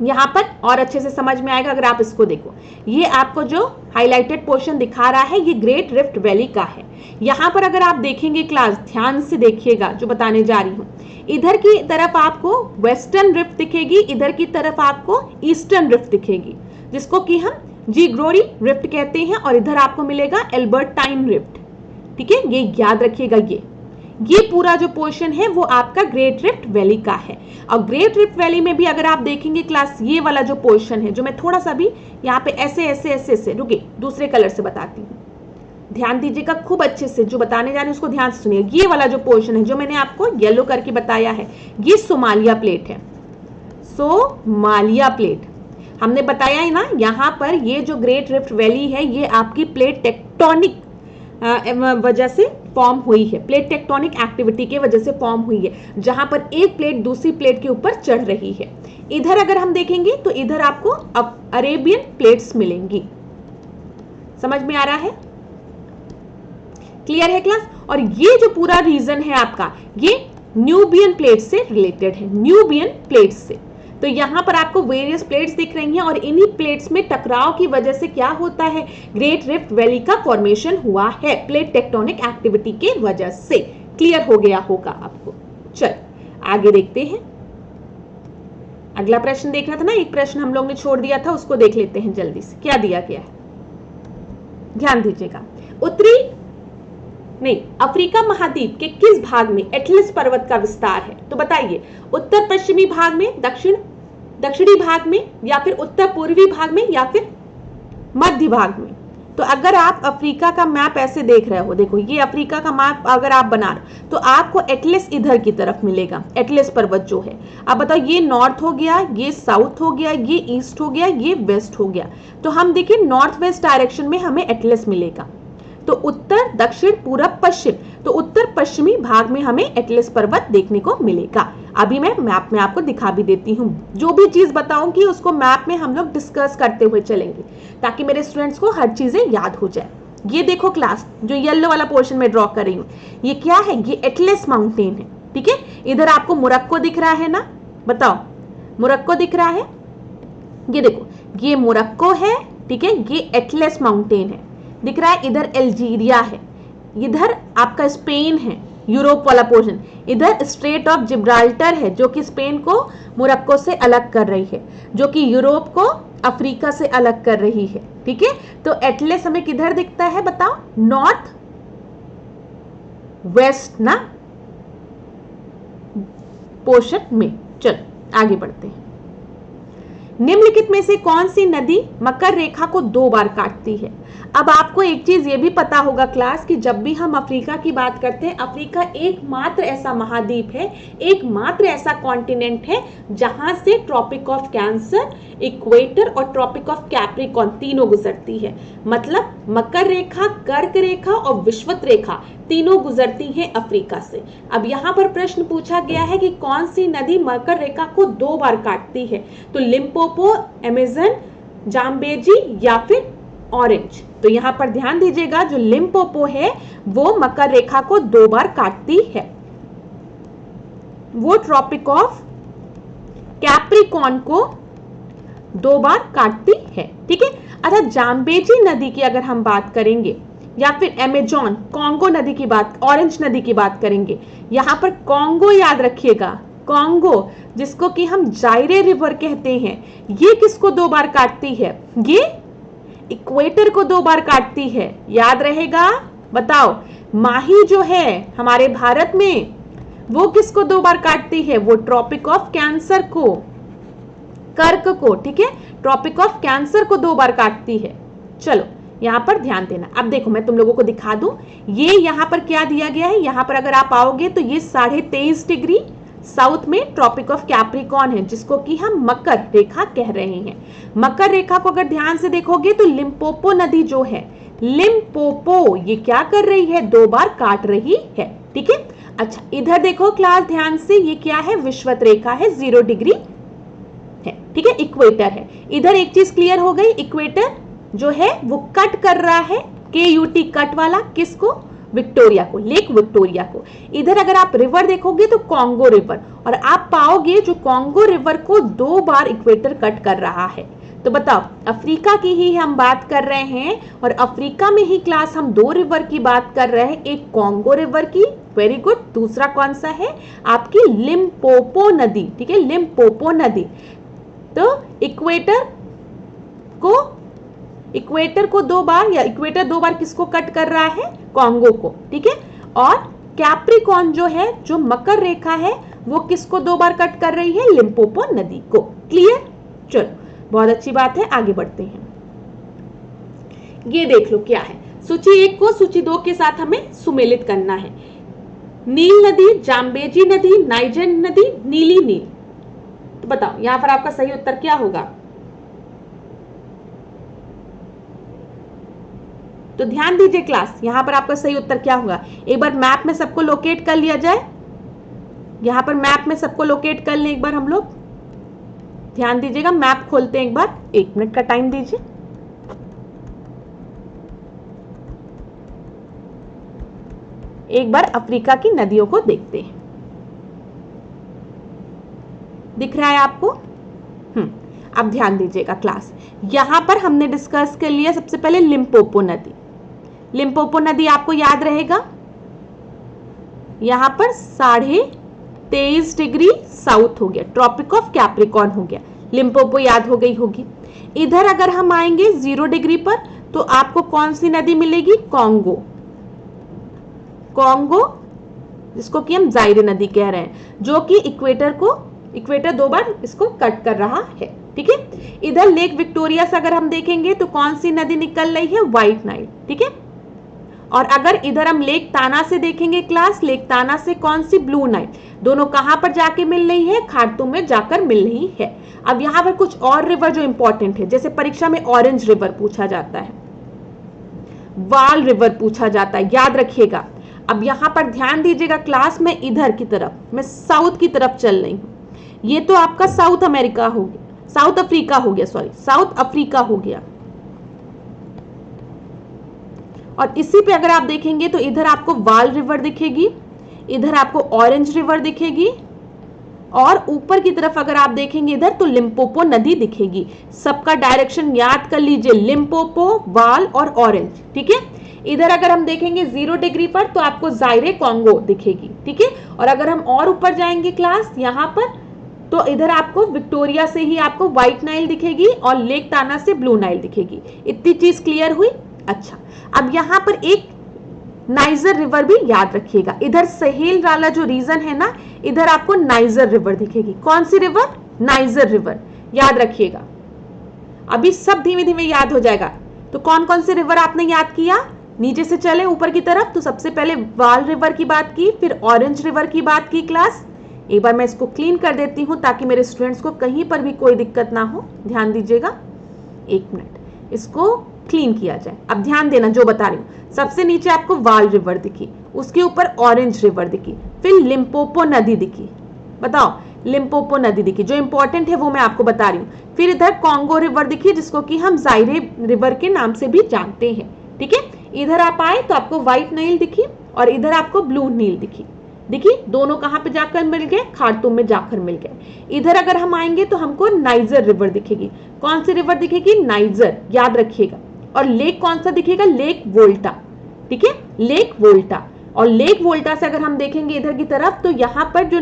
यहां पर और अच्छे से समझ में आएगा अगर आप इसको देखो। ये आपको जो हाईलाइटेड पोर्शन दिखा रहा है ये ग्रेट रिफ्ट वैली का है। यहां पर अगर आप देखेंगे क्लास, ध्यान से देखिएगा जो बताने जा रही हूं। इधर की तरफ आपको वेस्टर्न रिफ्ट दिखेगी, इधर की तरफ आपको ईस्टर्न रिफ्ट दिखेगी, जिसको कि हम जीग्रोरी रिफ्ट कहते हैं, और इधर आपको मिलेगा एल्बर्टाइन रिफ्ट, ठीक है। ये याद रखिएगा, ये पूरा जो पोर्शन है वो आपका ग्रेट रिफ्ट वैली का है। और ग्रेट रिफ्ट वैली में भी अगर आप देखेंगे क्लास, ये वाला जो पोर्शन है, जो मैं थोड़ा सा भी यहाँ पे ऐसे रुके दूसरे कलर से बताती हूँ, ध्यान दीजिएगा खूब अच्छे से, जो बताने जा रही हूँ उसको ध्यान से सुनिए। ये वाला जो पोर्शन है जो मैंने आपको येलो करके बताया है, ये सोमालिया प्लेट है। सोमालिया प्लेट हमने बताया है ना, यहाँ पर ये जो ग्रेट रिफ्ट वैली है ये आपकी प्लेट टेक्टोनिक वजह से फॉर्म हुई है, प्लेट टेक्टोनिक एक्टिविटी के वजह से फॉर्म हुई है, जहां पर एक प्लेट दूसरी प्लेट के ऊपर चढ़ रही है। इधर अगर हम देखेंगे तो इधर आपको अरेबियन प्लेट्स मिलेंगी। समझ में आ रहा है? क्लियर है क्लास? और ये जो पूरा रीजन है आपका, ये न्यूबियन प्लेट से रिलेटेड है, न्यूबियन प्लेट से। तो यहां पर आपको वेरियस प्लेट्स दिख रही हैं, और इन्हीं प्लेट्स में टकराव की वजह से क्या होता है, ग्रेट रिफ्ट वैली का फॉर्मेशन हुआ है, प्लेट टेक्टोनिक एक्टिविटी के वजह से। क्लियर हो गया होगा आपको। चल आगे देखते हैं। अगला प्रश्न देखना था ना, एक प्रश्न हम लोग ने छोड़ दिया था, उसको देख लेते हैं जल्दी से। क्या दिया गया है, ध्यान दीजिएगा। अफ्रीका महाद्वीप के किस भाग में एटलस पर्वत का विस्तार है? तो बताइए, उत्तर पश्चिमी भाग में, दक्षिणी भाग में, या फिर उत्तर पूर्वी भाग में, या फिर मध्य भाग में? तो अगर आप अफ्रीका का मैप ऐसे देख रहे हो, देखो ये अफ्रीका का मैप अगर आप बना रहे हो तो आपको एटलस इधर की तरफ मिलेगा, एटलस पर्वत जो है। अब बताओ, ये नॉर्थ हो गया, ये साउथ हो गया, ये ईस्ट हो गया, ये वेस्ट हो गया। तो हम देखिए नॉर्थ वेस्ट डायरेक्शन में हमें एटलस मिलेगा। तो उत्तर, दक्षिण, पूरब, पश्चिम, तो उत्तर पश्चिमी भाग में हमें एटलस पर्वत देखने को मिलेगा। अभी मैं मैप में आपको दिखा भी देती हूँ, जो भी चीज बताऊंगी उसको मैप में हम लोग डिस्कस करते हुए चलेंगे, ताकि मेरे स्टूडेंट्स को हर चीजें याद हो जाए। ये देखो क्लास, जो येलो वाला पोर्शन में ड्रॉ कर रही हूँ, ये क्या है, ये एटलस माउंटेन है, ठीक है। इधर आपको मोरक्को दिख रहा है ना, बताओ, मोरक्को दिख रहा है, ये देखो ये मोरक्को है, ठीक है, ये एटलस माउंटेन है, दिख रहा है। इधर अल्जीरिया है, इधर आपका स्पेन है, यूरोप वाला पोर्शन, इधर स्ट्रेट ऑफ जिब्राल्टर है, जो कि स्पेन को मोरक्को से अलग कर रही है, जो कि यूरोप को अफ्रीका से अलग कर रही है, ठीक है। तो एटलस हमें किधर दिखता है, बताओ, नॉर्थ वेस्ट ना पोर्शन में। चल आगे बढ़ते हैं। निम्नलिखित में से कौन सी नदी मकर रेखा को 2 बार काटती है? अब आपको एक चीज ये भी पता होगा क्लास, कि जब भी हम अफ्रीका की बात करते हैं, अफ्रीका एकमात्र ऐसा महाद्वीप है, एकमात्र ऐसा कॉन्टिनेंट है जहां से ट्रॉपिक ऑफ कैंसर, इक्वेटर और ट्रॉपिक ऑफ कैप्रिकॉर्न तीनों गुजरती है। मतलब मकर रेखा, कर्क रेखा और विषुवत रेखा तीनों गुजरती हैं अफ्रीका से। अब यहाँ पर प्रश्न पूछा गया है कि कौन सी नदी मकर रेखा को 2 बार काटती है? तो लिम्पोपो, अमेजन, जाम्बेजी या फिर ऑरेंज। तो यहां पर ध्यान दीजिएगा, जो लिम्पोपो है वो मकर रेखा को 2 बार काटती है, वो ट्रॉपिक ऑफ कैप्रिकॉर्न को 2 बार काटती है, ठीक है। अच्छा, जाम्बेजी नदी की अगर हम बात करेंगे या फिर अमेजॉन कॉन्गो नदी की बात, ऑरेंज नदी की बात करेंगे, यहां पर कॉन्गो याद रखिएगा, कॉन्गो जिसको कि हम जायरे रिवर कहते हैं, ये किसको 2 बार काटती है? ये इक्वेटर को 2 बार काटती है, याद रहेगा। बताओ, माही जो है हमारे भारत में वो किसको 2 बार काटती है? वो ट्रॉपिक ऑफ कैंसर को, कर्क को, ठीक है, ट्रॉपिक ऑफ कैंसर को 2 बार काटती है। चलो यहां पर ध्यान देना। अब देखो मैं तुम लोगों को दिखा दूं, ये यहां पर क्या दिया गया है, यहां पर अगर आप आओगे तो ये 23.5 डिग्री साउथ में ट्रॉपिक ऑफ कैप्रिकॉर्न है, जिसको कि हम मकर रेखा कह रहे हैं। मकर रेखा को अगर ध्यान से देखोगे तो लिम्पोपो नदी जो है, लिम्पोपो, ये क्या कर रही है? 2 बार काट रही है, ठीक है। अच्छा, इधर देखो क्लास ध्यान से, ये क्या है? विषुवत रेखा है, 0 डिग्री है, ठीक है, इक्वेटर है। इधर एक चीज क्लियर हो गई, इक्वेटर जो है वो कट कर रहा है, KUT कट वाला, किसको? विक्टोरिया को, लेक विक्टोरिया को। इधर अगर आप रिवर देखोगे तो कॉन्गो रिवर, और आप पाओगे जो कॉन्गो रिवर को 2 बार इक्वेटर कट कर रहा है। तो बताओ, अफ्रीका की ही हम बात कर रहे हैं, और अफ्रीका में ही क्लास हम 2 रिवर की बात कर रहे हैं, एक कॉन्गो रिवर की, वेरी गुड, दूसरा कौन सा है? आपकी लिम्पोपो नदी, ठीक है, लिम्पोपो नदी। तो इक्वेटर को 2 बार, या इक्वेटर 2 बार किसको कट कर रहा है? कॉन्गो को, ठीक है। और कैप्रिकॉर्न जो है, जो मकर रेखा है, वो किसको 2 बार कट कर रही है? लिम्पोपो नदी को। क्लियर? चलो बहुत अच्छी बात है, आगे बढ़ते हैं। ये देख लो क्या है, सूची 1 को सूची 2 के साथ हमें सुमेलित करना है। नील नदी, जाम्बेजी नदी, नाइजर नदी, नीली नील। तो बताओ यहां पर आपका सही उत्तर क्या होगा? तो ध्यान दीजिए क्लास, यहां पर आपका सही उत्तर क्या होगा? एक बार मैप में सबको लोकेट कर लिया जाए, यहां पर मैप में सबको लोकेट कर लें एक बार हम लोग। ध्यान दीजिएगा, मैप खोलते हैं एक बार, 1 मिनट का टाइम दीजिए। एक बार अफ्रीका की नदियों को देखते हैं, दिख रहा है आपको? अब ध्यान दीजिएगा क्लास, यहां पर हमने डिस्कस कर लिया सबसे पहले लिम्पोपो नदी। लिम्पोपो नदी आपको याद रहेगा, यहां पर 23.5 डिग्री साउथ हो गया, ट्रॉपिक ऑफ कैप्रिकॉर्न हो गया, लिम्पोपो याद हो गई होगी। इधर अगर हम आएंगे 0 डिग्री पर तो आपको कौन सी नदी मिलेगी? कॉन्गो, कॉन्गो जिसको कि हम जायरे नदी कह रहे हैं, जो कि इक्वेटर 2 बार इसको कट कर रहा है, ठीक है। इधर लेक विक्टोरिया से अगर हम देखेंगे तो कौन सी नदी निकल रही है? व्हाइट नाइल, ठीक है। और अगर इधर हम लेक ताना से देखेंगे क्लास, लेक ताना से कौन सी? Blue Nile. दोनों कहां पर जाके मिल रही है? खार्तूम में जाकर मिल रही है। अब यहां पर कुछ और रिवर जो इंपॉर्टेंट है, जैसे परीक्षा में ऑरेंज रिवर पूछा जाता है, वाल रिवर पूछा जाता है, याद रखिएगा। अब यहां पर ध्यान दीजिएगा क्लास, में इधर की तरफ, मैं साउथ की तरफ चल रही हूं। ये तो आपका साउथ अमेरिका हो गया, साउथ अफ्रीका हो गया, सॉरी साउथ अफ्रीका हो गया। और इसी पे अगर आप देखेंगे तो इधर आपको वाल रिवर दिखेगी, इधर आपको ऑरेंज रिवर दिखेगी, और ऊपर की तरफ अगर आप देखेंगे इधर तो लिम्पोपो नदी दिखेगी। सबका डायरेक्शन याद कर लीजिए, लिम्पोपो, वाल और ऑरेंज, ठीक है। इधर अगर हम देखेंगे 0 डिग्री पर तो आपको जायरे कॉन्गो दिखेगी, ठीक है। और अगर हम और ऊपर जाएंगे क्लास यहां पर, तो इधर आपको विक्टोरिया से ही आपको व्हाइट नाइल दिखेगी और लेक ताना से ब्लू नाइल दिखेगी। इतनी चीज क्लियर हुई? अच्छा, अब यहां पर एक नाइजर रिवर भी याद रखिएगा। इधर सहेल वाला जो रीजन है ना, इधर आपको नाइजर रिवर दिखेगी। कौन सी रिवर? नाइजर रिवर, याद रखिएगा। अभी सब धीमे धीमे याद हो जाएगा। तो कौन कौन से रिवर आपने याद किया? नीचे से चले ऊपर की तरफ, तो सबसे पहले वाल रिवर की बात की, फिर ऑरेंज रिवर की बात की क्लास। एक बार मैं इसको क्लीन कर देती हूं ताकि मेरे स्टूडेंट्स को कहीं पर भी कोई दिक्कत ना हो। ध्यान दीजिएगा, 1 मिनट, इसको क्लीन किया जाए। अब ध्यान देना जो बता रही हूं। सबसे नीचे आपको वाल रिवर दिखी, उसके ऊपर ऑरेंज रिवर दिखी, फिर लिम्पोपो नदी दिखी। बताओ लिम्पोपो नदी दिखी, जो इंपॉर्टेंट है वो मैं आपको बता रही हूँ। फिर इधर कॉन्गो रिवर दिखी, जिसको कि हम जायरे रिवर के नाम से भी जानते हैं। ठीक है, इधर आप आए तो आपको व्हाइट नाइल दिखी और इधर आपको ब्लू नील दिखी। दोनों कहाँ पे जाकर मिल गए? खार्तूम में जाकर मिल गए। इधर अगर हम आएंगे तो हमको नाइजर रिवर दिखेगी। कौन सी रिवर दिखेगी? नाइजर, याद रखिएगा। और लेक कौन सा दिखेगा? लेक वोल्टा। ठीक है, लेक वोल्टा। और लेक वोल्टा से अगर हम देखेंगे इधर की तरफ तो यहाँ पर जो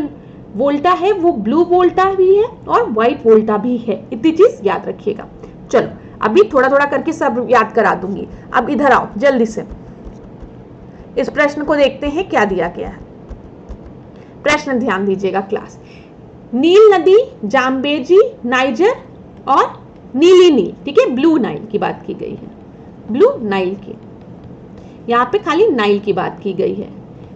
वोल्टा है वो ब्लू वोल्टा भी है और व्हाइट वोल्टा भी है। इतनी चीज याद रखिएगा। चलो अभी थोड़ा थोड़ा करके सब याद करा दूंगी। अब इधर आओ जल्दी से, इस प्रश्न को देखते हैं क्या दिया गया है। प्रश्न ध्यान दीजिएगा क्लास। नील नदी, जाम्बेजी, नाइजर और नीली नील, ठीक है, ब्लू नाइल की बात की गई है। ब्लू नाइल की, यहाँ पे खाली नाइल की बात की गई है।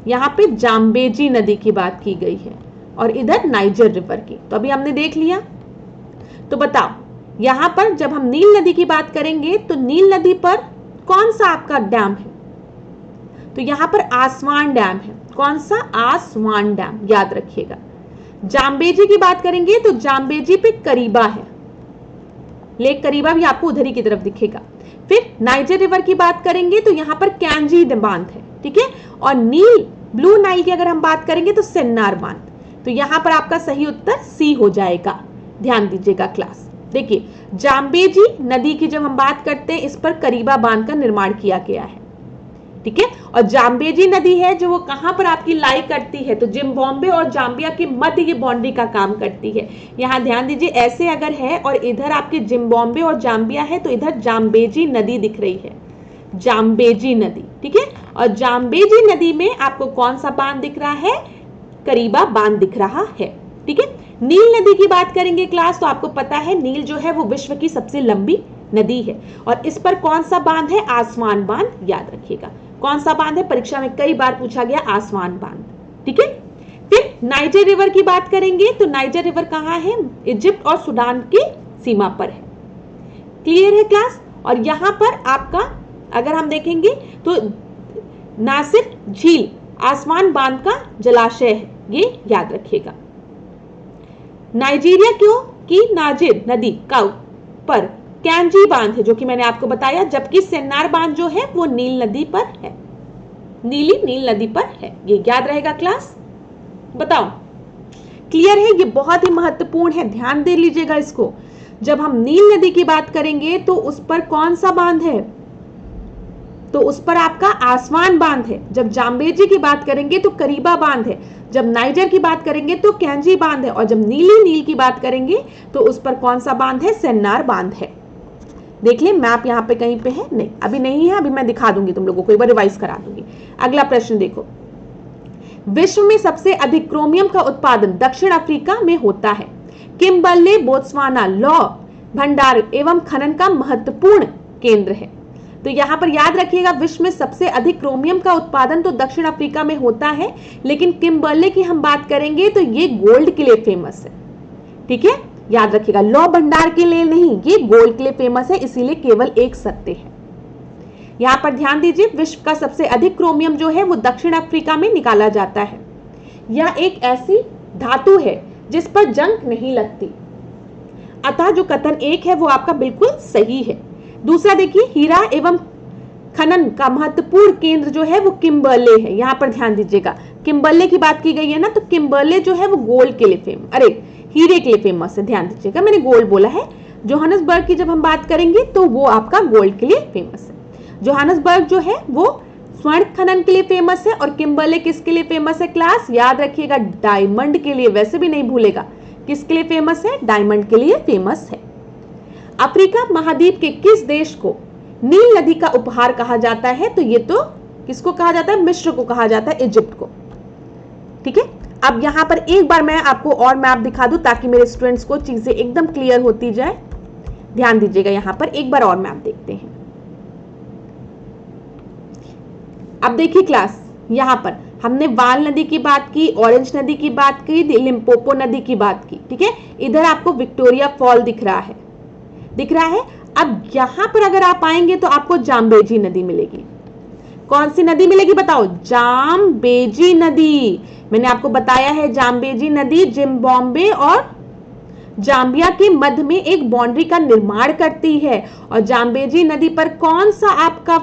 यहाँ पे जाम्बेजी नदी की बात की गई है और इधर नाइजर रिवर की। तो अभी हमने देख लिया। तो बताओ यहाँ पर जब हम नील नदी की बात करेंगे तो नील नदी पर कौन सा आपका डैम है? तो यहाँ पर आसवान डैम है। कौन सा? आसवान डैम, याद रखिएगा। जाम्बेजी की बात करेंगे तो जाम्बेजी पे करीबा है, लेक करीबा भी आपको उधर ही की तरफ दिखेगा। फिर नाइजर रिवर की बात करेंगे तो यहाँ पर कैंजी बांध है, ठीक है। और नील, ब्लू नाइल की अगर हम बात करेंगे तो सेन्नार बांध। तो यहाँ पर आपका सही उत्तर सी हो जाएगा। ध्यान दीजिएगा क्लास। देखिए जाम्बेजी नदी की जब हम बात करते हैं, इस पर करीबा बांध का निर्माण किया गया है, ठीक है। और जाम्बेजी नदी है जो वो कहां पर आपकी लाई करती है? तो जिम्बाब्वे और जाम्बिया के मध्य ये बाउंड्री का काम करती है। यहां ध्यान दीजिए, ऐसे अगर है और इधर आपके जिम्बाब्वे और जाम्बिया है तो इधर जाम्बेजी नदी दिख रही है, जाम्बेजी नदी, ठीक है। और जाम्बेजी नदी में आपको कौन सा बांध दिख रहा है? करीबा बांध दिख रहा है, ठीक है। नील नदी की बात करेंगे क्लास तो आपको पता है नील जो है वो विश्व की सबसे लंबी नदी है और इस पर कौन सा बांध है? आसवान बांध, याद रखिएगा। कौन सा बांध है? परीक्षा में कई बार पूछा गया, आसवान बांध, ठीक है। फिर नाइजर रिवर की बात करेंगे तो नाइजर रिवर कहां है? इजिप्ट और सूडान की सीमा पर है। क्लियर है क्लास? और यहां पर आपका अगर हम देखेंगे तो नासिर झील आसवान बांध का जलाशय है, ये याद रखिएगा। नाइजीरिया क्यों की नाजिर नदी का पर कैंजी बांध है, जो कि मैंने आपको बताया, जबकि सेन्नार बांध जो है वो नील नदी पर है, नीली नील नदी पर है। ये याद रहेगा क्लास? बताओ क्लियर है? ये बहुत ही महत्वपूर्ण है, ध्यान दे लीजिएगा इसको। जब हम नील नदी की बात करेंगे तो उस पर कौन सा बांध है? तो उस पर आपका आसवान बांध है। जब जाम्बेजी की बात करेंगे तो करीबा बांध है। जब नाइजर की बात करेंगे तो कैंजी बांध है और जब नीली नील की बात करेंगे तो उस पर कौन सा बांध है? सेन्नार बांध है। देख ले मैप यहाँ पे कहीं पे है? नहीं, अभी नहीं है, अभी मैं दिखा दूंगी तुम लोगों को, एक बार रिवाइज करा दूंगी। अगला प्रश्न देखो, विश्व में सबसे अधिक क्रोमियम का उत्पादन दक्षिण अफ्रीका में होता है। किम्बर्ले बोत्सवाना लौ भंडार एवं खनन का महत्वपूर्ण केंद्र है। तो यहाँ पर याद रखिएगा, विश्व में सबसे अधिक क्रोमियम का उत्पादन तो दक्षिण अफ्रीका में होता है, लेकिन किम्बर्ले की हम बात करेंगे तो ये गोल्ड के लिए फेमस है, ठीक है। याद रखिएगा, लौ भंडार के लिए नहीं, ये गोल्ड के लिए फेमस है, इसीलिए केवल एक सत्य है। यहां पर ध्यान दीजिए, विश्व का सबसे अधिक क्रोमियम जो है वो दक्षिण अफ्रीका में निकाला जाता है। यह एक ऐसी धातु है जिस पर जंग नहीं लगती, अतः जो कथन एक है वो आपका बिल्कुल सही है। दूसरा देखिए, हीरा एवं खनन का महत्वपूर्ण केंद्र जो है वो किम्बर्ले है। यहां पर ध्यान दीजिएगा, किम्बर्ले की बात की गई है ना, तो किम्बर्ले जो है वो गोल्ड के लिए फेमस, अरे हीरे के लिए फेमस है। ध्यान दीजिएगा, मैंने गोल्ड बोला है। जोहानसबर्ग की जब हम बात करेंगे तो वो आपका गोल्ड के लिए फेमस है। जोहानसबर्ग जो है वो स्वर्ण खनन के लिए फेमस है और किम्बर्ले किसके लिए फेमस है क्लास? याद रखिएगा, डायमंड के लिए। वैसे भी नहीं भूलेगा, किसके लिए फेमस है? डायमंड के लिए फेमस है। अफ्रीका महाद्वीप के किस देश को नील नदी का उपहार कहा जाता है? तो ये तो किसको कहा जाता है? मिस्र को कहा जाता है, इजिप्ट को, ठीक है। अब यहां पर एक बार मैं आपको और मैप दिखा दूं ताकि मेरे स्टूडेंट्स को चीजें एकदम क्लियर होती जाए। ध्यान दीजिएगा, यहां पर एक बार और मैप देखते हैं। अब देखिए क्लास, यहां पर हमने वाल नदी की बात की, ऑरेंज नदी की बात की, लिम्पोपो नदी की बात की, ठीक है। इधर आपको विक्टोरिया फॉल दिख रहा है, दिख रहा है। अब यहां पर अगर आप आएंगे तो आपको जाम्बेजी नदी मिलेगी। कौन सी नदी मिलेगी बताओ? जाम्बेजी नदी। मैंने आपको बताया है जाम्बेजी नदी जिम्बाब्वे और जाम्बिया के मध्य में एक बाउंड्री का निर्माण करती है। और जाम्बेजी नदी पर कौन सा आपका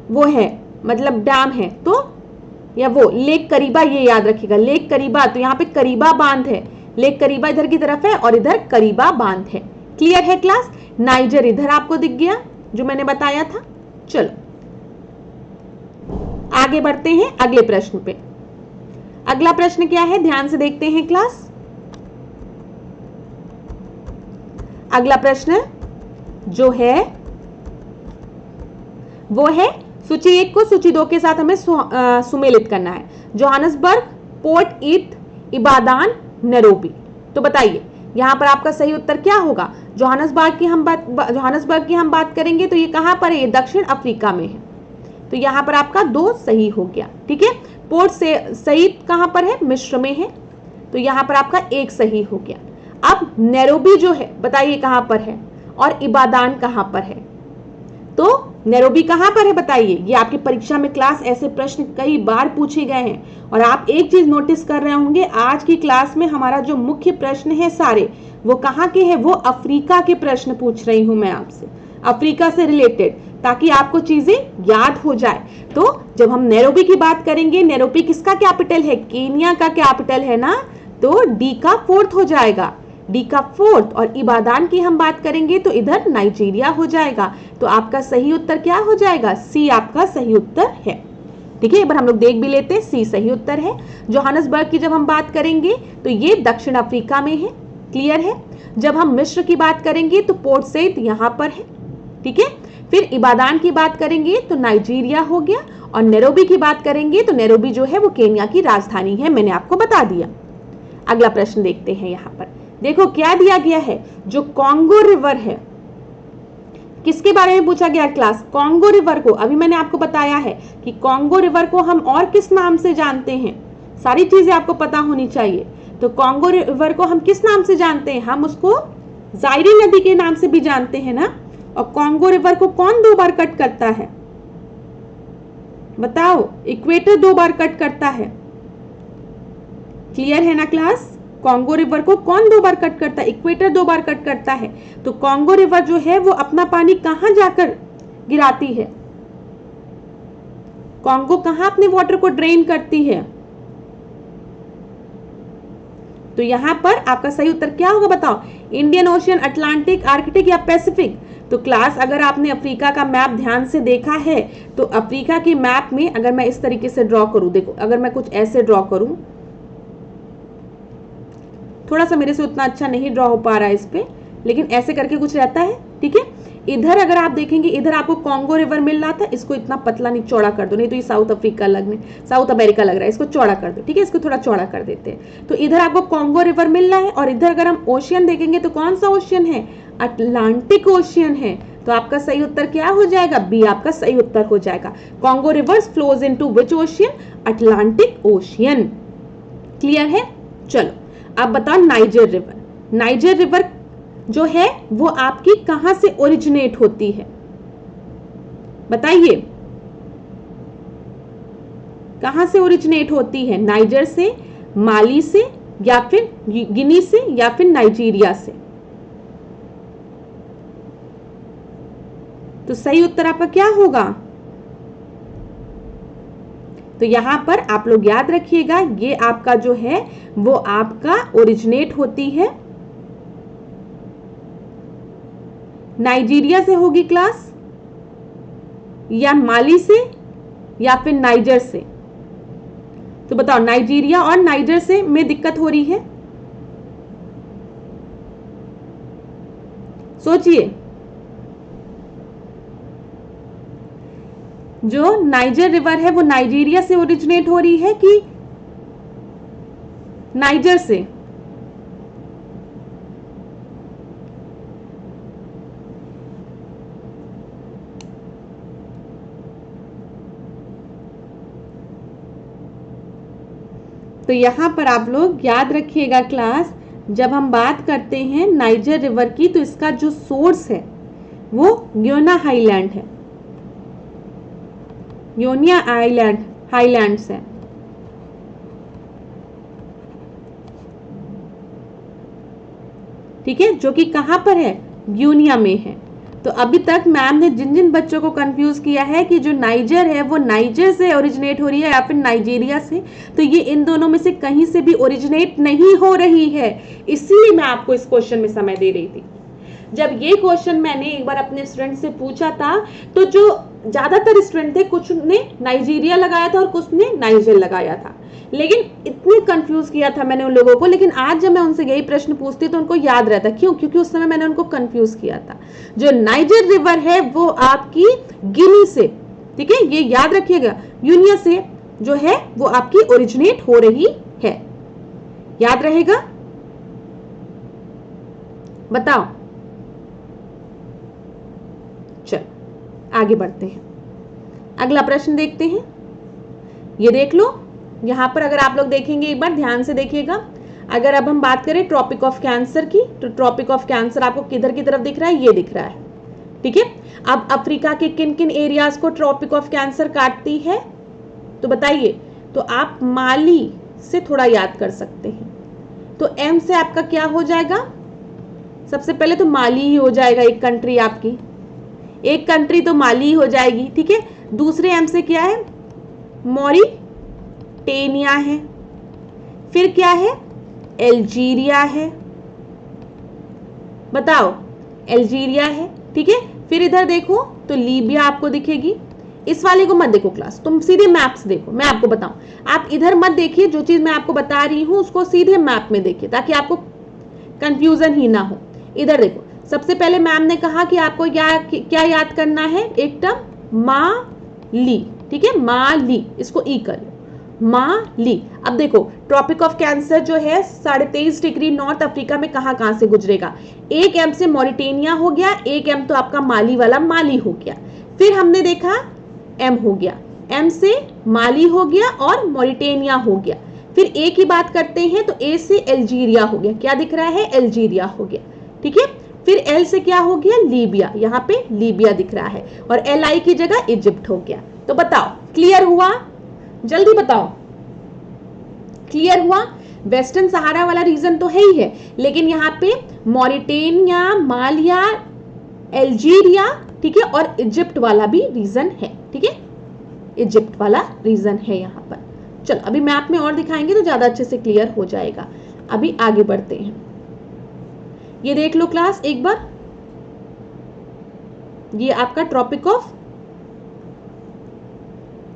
वो है, मतलब डैम है, तो या वो लेक करीबा, ये याद रखिएगा, लेक करीबा। तो यहाँ पे करीबा बांध है, लेक करीबा इधर की तरफ है और इधर करीबा बांध है। क्लियर है क्लास? नाइजर इधर आपको दिख गया जो मैंने बताया था। चलो आगे बढ़ते हैं अगले प्रश्न पे। अगला प्रश्न क्या है, ध्यान से देखते हैं क्लास। अगला प्रश्न जो है वो है सूची 1 को सूची 2 के साथ हमें सुमेलित करना है। Johannesburg, port Ibadan, Nairobi. तो बताइए यहां पर आपका सही उत्तर क्या होगा? जोहानसबर्ग की हम बात करेंगे तो ये कहां पर है? ये दक्षिण अफ्रीका में है। तो यहां पर आपका 2 सही हो गया। ठीक है, पोर्ट से सही कहां पर है? मिस्र में है। तो यहां पर आपका 1 सही हो गया। अब नैरोबी जो है बताइए कहां पर है और इबादान कहां पर है? तो नैरोबी कहां पर है बताइए। ये आपकी परीक्षा में क्लास ऐसे प्रश्न कई बार पूछे गए हैं। और आप एक चीज नोटिस कर रहे होंगे, आज की क्लास में हमारा जो मुख्य प्रश्न है सारे वो कहां के हैं? वो अफ्रीका के प्रश्न पूछ रही हूं मैं आपसे, अफ्रीका से रिलेटेड, ताकि आपको चीजें याद हो जाए। तो जब हम नैरोबी की बात करेंगे, नैरोबी किसका कैपिटल है? केनिया का कैपिटल है ना, तो डी का 4th हो जाएगा, डी का 4th। और इबादान की हम बात करेंगे तो इधर नाइजीरिया हो जाएगा। तो आपका सही उत्तर क्या हो जाएगा? सी आपका सही उत्तर है। ठीक है, एक बार हम लोग देख भी लेते हैं, सी सही उत्तर है। जोहानसबर्ग की जब हम बात करेंगे तो ये दक्षिण अफ्रीका में है। क्लियर है? जब हम मिस्र की बात करेंगे तो पोर्ट सईद यहां पर है। ठीक है, फिर इबादान की बात करेंगे तो नाइजीरिया हो गया। और नैरोबी की बात करेंगे तो नैरोबी जो है वो केनिया की राजधानी है, मैंने आपको बता दिया। अगला प्रश्न देखते हैं। यहां पर देखो क्या दिया गया है, जो कॉन्गो रिवर है किसके बारे में पूछा गया क्लास? कॉन्गो रिवर को। अभी मैंने आपको बताया है कि कॉन्गो रिवर को हम और किस नाम से जानते हैं, सारी चीजें आपको पता होनी चाहिए। तो कॉन्गो रिवर को हम किस नाम से जानते हैं? हम उसको जायरी नदी के नाम से भी जानते हैं ना। और कॉन्गो रिवर को कौन 2 बार कट करता है बताओ? इक्वेटर 2 बार कट करता है। क्लियर है ना क्लास? कॉन्गो रिवर को कौन 2 बार कट करता है? इक्वेटर 2 बार कट करता है। तो कॉन्गो रिवर जो है वो अपना पानी कहां जाकर गिराती है? कॉन्गो कहां अपने वाटर को ड्रेन करती है? तो यहां पर आपका सही उत्तर क्या होगा बताओ? इंडियन ओशियन, अटलांटिक, आर्कटिक या पैसिफिक? तो क्लास अगर आपने अफ्रीका का मैप ध्यान से देखा है तो अफ्रीका के मैप में अगर मैं इस तरीके से ड्रॉ करूं, देखो अगर मैं कुछ ऐसे ड्रॉ करूं, थोड़ा सा मेरे से उतना अच्छा नहीं ड्रॉ हो पा रहा है इस पे, लेकिन ऐसे करके कुछ रहता है। ठीक है, इधर अगर आप देखेंगे, इधर आपको कॉन्गो रिवर मिल रहा था, इसको इतना पतला नहीं, चौड़ा कर दो, नहीं तो ये साउथ अफ्रीका साउथ अमेरिका लग रहा है, इसको चौड़ा कर दो। ठीक है, इसको थोड़ा चौड़ा कर देते हैं। तो इधर आपको कॉन्गो रिवर मिल रहा है और इधर अगर हम ओशियन देखेंगे तो कौन सा ओशियन है? अटलांटिक ओशियन है। तो आपका सही उत्तर क्या हो जाएगा? बी आपका सही उत्तर हो जाएगा। कॉन्गो रिवर्स फ्लोज इनटू विच ओशियन? Atlantic ocean. क्लियर है? चलो अब बताओ नाइजर रिवर। नाइजर रिवर जो है वो आपकी कहां से ओरिजिनेट होती है बताइए? कहां से ओरिजिनेट होती है? नाइजर से, माली से, या फिर गिनी से, या फिर नाइजीरिया से? तो सही उत्तर आपका क्या होगा? तो यहां पर आप लोग याद रखिएगा, ये आपका जो है वो आपका ओरिजिनेट होती है नाइजीरिया से होगी क्लास, या माली से, या फिर नाइजर से? तो बताओ नाइजीरिया और नाइजर से में दिक्कत हो रही है? सोचिए, जो नाइजर रिवर है वो नाइजीरिया से ओरिजिनेट हो रही है कि नाइजर से? तो यहां पर आप लोग याद रखिएगा क्लास, जब हम बात करते हैं नाइजर रिवर की तो इसका जो सोर्स है वो ग्योना हाईलैंड है। यूनिया आइलैंड हाईलैंड्स है। ठीक है, जो कि कहां पर है, यूनिया में है। तो अभी तक मैम ने जिन जिन बच्चों को कंफ्यूज किया है कि जो नाइजर है वो नाइजर से ओरिजिनेट हो रही है या फिर नाइजीरिया से, तो ये इन दोनों में से कहीं से भी ओरिजिनेट नहीं हो रही है। इसीलिए मैं आपको इस क्वेश्चन में समय दे रही थी। जब ये क्वेश्चन मैंने एक बार अपने स्टूडेंट से पूछा था, तो जो ज्यादातर स्टूडेंट थे, कुछ ने नाइजीरिया लगाया था और कुछ ने नाइजर लगाया था, लेकिन इतने कंफ्यूज किया था मैंने उन लोगों को। लेकिन आज जब मैं उनसे यही प्रश्न पूछती तो उनको याद रहता। क्यों? क्योंकि उस समय मैंने उनको कंफ्यूज किया था। जो नाइजर रिवर है वो आपकी गिनी से, ठीक है, ये याद रखिएगा, यूनिया से जो है वो आपकी ओरिजिनेट हो रही है। याद रहेगा? बताओ। चल आगे बढ़ते हैं, अगला प्रश्न देखते हैं। ये देख लो, यहां पर अगर आप लोग देखेंगे, एक बार ध्यान से देखिएगा। अगर अब हम बात करें ट्रॉपिक ऑफ कैंसर की, तो ट्रॉपिक ऑफ कैंसर आपको किधर की तरफ दिख रहा है? ये दिख रहा है। ठीक है, अब अफ्रीका के किन किन एरियाज को ट्रॉपिक ऑफ कैंसर काटती है, तो बताइए। तो आप माली से थोड़ा याद कर सकते हैं। तो एम से आपका क्या हो जाएगा? सबसे पहले तो माली ही हो जाएगा, एक कंट्री आपकी, एक कंट्री तो माली ही हो जाएगी। ठीक है, दूसरे एम से क्या है? मॉरिटेनिया है। फिर क्या है? अल्जीरिया है। बताओ, अल्जीरिया है। ठीक है, फिर इधर देखो तो लीबिया आपको दिखेगी। इस वाले को मत देखो क्लास, तुम सीधे मैप्स देखो। मैं आपको बताऊं, आप इधर मत देखिए, जो चीज मैं आपको बता रही हूं उसको सीधे मैप में देखिए, ताकि आपको कंफ्यूजन ही ना हो। इधर देखो, सबसे पहले मैम ने कहा कि आपको क्या याद करना है? एक टर्म माली। ठीक है, माली, इसको ई कर लो, माली। अब देखो, ट्रॉपिक ऑफ कैंसर जो है 23.5 डिग्री नॉर्थ अफ्रीका में कहां कहां से गुजरेगा? एक एम से मॉरिटेनिया हो गया, एक एम तो आपका माली वाला माली हो गया। फिर हमने देखा एम हो गया, एम से माली हो गया और मॉरिटेनिया हो गया। फिर ए की बात करते हैं तो ए से अल्जीरिया हो गया। क्या दिख रहा है? अल्जीरिया हो गया। ठीक है, फिर एल से क्या हो गया? लीबिया। यहाँ पे लीबिया दिख रहा है और एल आई की जगह इजिप्ट हो गया। तो बताओ, क्लियर हुआ? जल्दी बताओ, क्लियर हुआ? वेस्टर्न सहारा वाला रीजन तो है ही है, लेकिन यहाँ पे मॉरिटेनिया, मालिया, अल्जीरिया, ठीक है, और इजिप्ट वाला भी रीजन है। ठीक है, इजिप्ट वाला रीजन है यहाँ पर। चलो अभी मैप में और दिखाएंगे तो ज्यादा अच्छे से क्लियर हो जाएगा। अभी आगे बढ़ते हैं। ये देख लो क्लास एक बार, ये आपका ट्रॉपिक ऑफ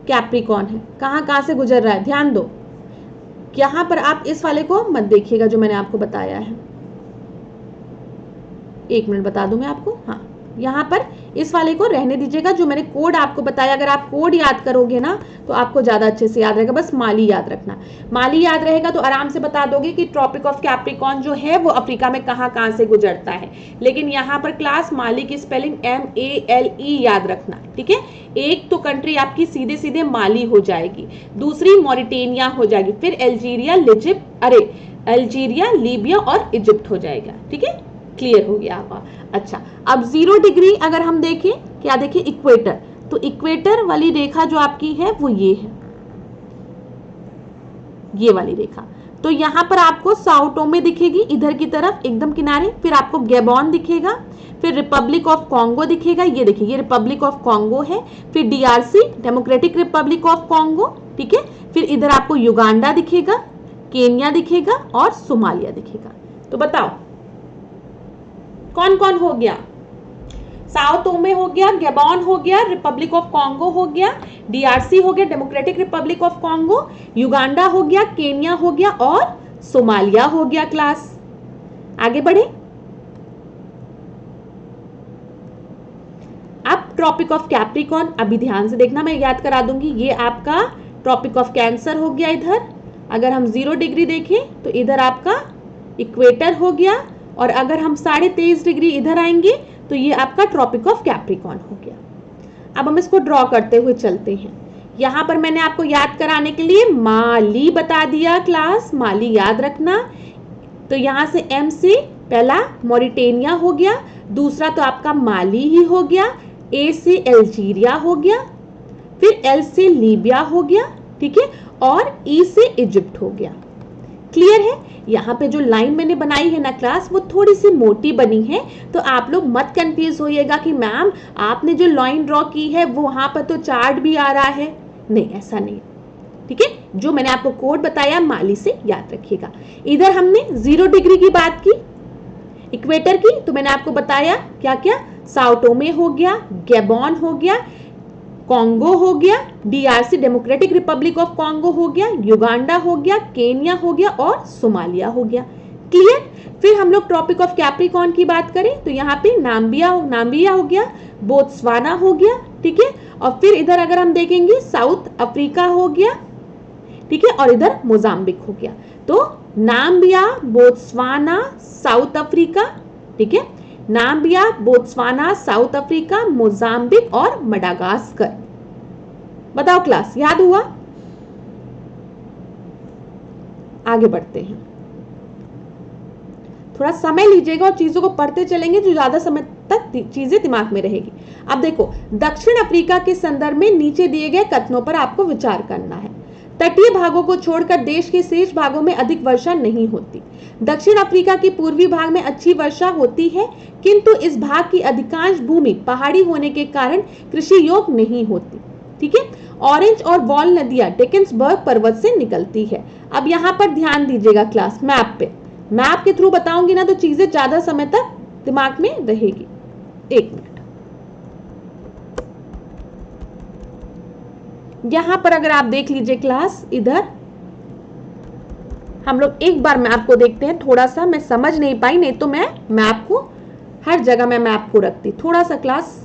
कैप्रिकॉर्न है। कहां कहां से गुजर रहा है? ध्यान दो, यहां पर आप इस वाले को मत देखिएगा जो मैंने आपको बताया है। एक मिनट बता दूं मैं आपको। हाँ, यहां पर इस वाले को रहने दीजिएगा, जो मैंने कोड आपको बताया। अगर आप कोड याद करोगे ना तो आपको ज्यादा अच्छे से याद रहेगा। बस माली याद रखना, माली याद रहेगा तो आराम से बता दोगे कि ट्रॉपिक ऑफ कैप्रिकॉर्न जो है वो अफ्रीका में कहां कहां से गुजरता है। लेकिन यहाँ पर क्लास माली की स्पेलिंग MALE याद रखना। ठीक है, एक तो कंट्री आपकी सीधे सीधे माली हो जाएगी, दूसरी मॉरिटेनिया हो जाएगी, फिर अल्जीरिया, लीबिया और इजिप्ट हो जाएगा। ठीक है, क्लियर हो गया आपका? अच्छा, अब 0 डिग्री अगर हम देखें, क्या देखें? इक्वेटर। तो इक्वेटर वाली रेखा जो आपकी है वो ये है, ये वाली रेखा। तो यहां पर आपको साओ टोमे दिखेगी इधर की तरफ एकदम किनारे, फिर आपको गैबोन दिखेगा, फिर रिपब्लिक ऑफ कॉन्गो दिखेगा। ये देखिए, ये रिपब्लिक ऑफ कॉन्गो है। फिर DRC, democratic Republic of Congo. ठीक है, फिर इधर आपको युगांडा दिखेगा, केन्या दिखेगा और सोमालिया दिखेगा। तो बताओ कौन कौन हो गया? साओ टोमे हो गया, गैबोन हो गया, रिपब्लिक ऑफ कॉन्गो हो गया, DRC हो गया, democratic Republic of Congo, Uganda हो गया, केन्या हो गया और सोमालिया हो गया। क्लास आगे बढ़े। अब ट्रॉपिक ऑफ कैप्रिकॉर्न, अभी ध्यान से देखना, मैं याद करा दूंगी। ये आपका ट्रॉपिक ऑफ कैंसर हो गया इधर। अगर हम 0 डिग्री देखें तो इधर आपका इक्वेटर हो गया, और अगर हम 23.5 डिग्री इधर आएंगे तो ये आपका ट्रॉपिक ऑफ कैप्रिकॉर्न हो गया। अब हम इसको ड्रॉ करते हुए चलते हैं। यहां पर मैंने आपको याद कराने के लिए माली बता दिया क्लास, माली याद रखना। तो यहां से एम से पहला मॉरिटेनिया हो गया, दूसरा तो आपका माली ही हो गया, ए से अल्जीरिया हो गया, फिर L से लीबिया हो गया, ठीक है, और E से इजिप्ट हो गया। क्लियर है? यहाँ पे जो लाइन मैंने बनाई है ना क्लास, वो थोड़ी सी मोटी बनी है, तो आप लोग मत कंफ्यूज होइएगा कि मैम आपने जो लाइन ड्रॉ की है वो वहां पर तो चार्ट भी आ रहा है। नहीं, ऐसा नहीं, ठीक है। जो मैंने आपको कोड बताया माली से याद रखिएगा। इधर हमने 0 डिग्री की बात की, इक्वेटर की, तो मैंने आपको बताया क्या क्या, साओ टोमे हो गया, गैबोन हो गया, कॉन्गो हो गया, DRC democratic Republic of Congo हो गया, युगांडा हो गया, केनिया हो गया और सोमालिया हो गया। क्लियर? फिर हम लोग ट्रॉपिक ऑफ कैप्रिकॉर्न की बात करें तो यहाँ पे नाम्बिया हो गया, बोत्सवाना हो गया, ठीक है, और फिर इधर अगर हम देखेंगे साउथ अफ्रीका हो गया, ठीक है, और इधर मोजाम्बिक हो गया। तो नाम्बिया, बोत्सवाना, साउथ अफ्रीका, ठीक है, Namibia, Botswana, south Africa, Mozambique और मडागास्कर। बताओ क्लास, याद हुआ? आगे बढ़ते हैं, थोड़ा समय लीजिएगा और चीजों को पढ़ते चलेंगे जो ज्यादा समय तक चीजें दिमाग में रहेगी। अब देखो, दक्षिण अफ्रीका के संदर्भ में नीचे दिए गए कथनों पर आपको विचार करना है। तटीय भागों को छोड़कर देश के शेष भागों में अधिक वर्षा नहीं होती। दक्षिण अफ्रीका के पूर्वी भाग में अच्छी वर्षा होती है, किंतु इस भाग की अधिकांश भूमि पहाड़ी होने के कारण कृषि योग्य नहीं होती। ठीक है, ऑरेंज और वॉल नदियां डेकेंसबर्ग पर्वत से निकलती है। अब यहाँ पर ध्यान दीजिएगा क्लास, मैप पे, मैप के थ्रू बताऊंगी ना तो चीजें ज्यादा समय तक दिमाग में रहेगी। एक मिनट, यहां पर अगर आप देख लीजिए क्लास, इधर हम लोग एक बार मैप को देखते हैं। थोड़ा सा मैं समझ नहीं पाई, नहीं तो मैं मैप को हर जगह मैं मैप को रखती। थोड़ा सा क्लास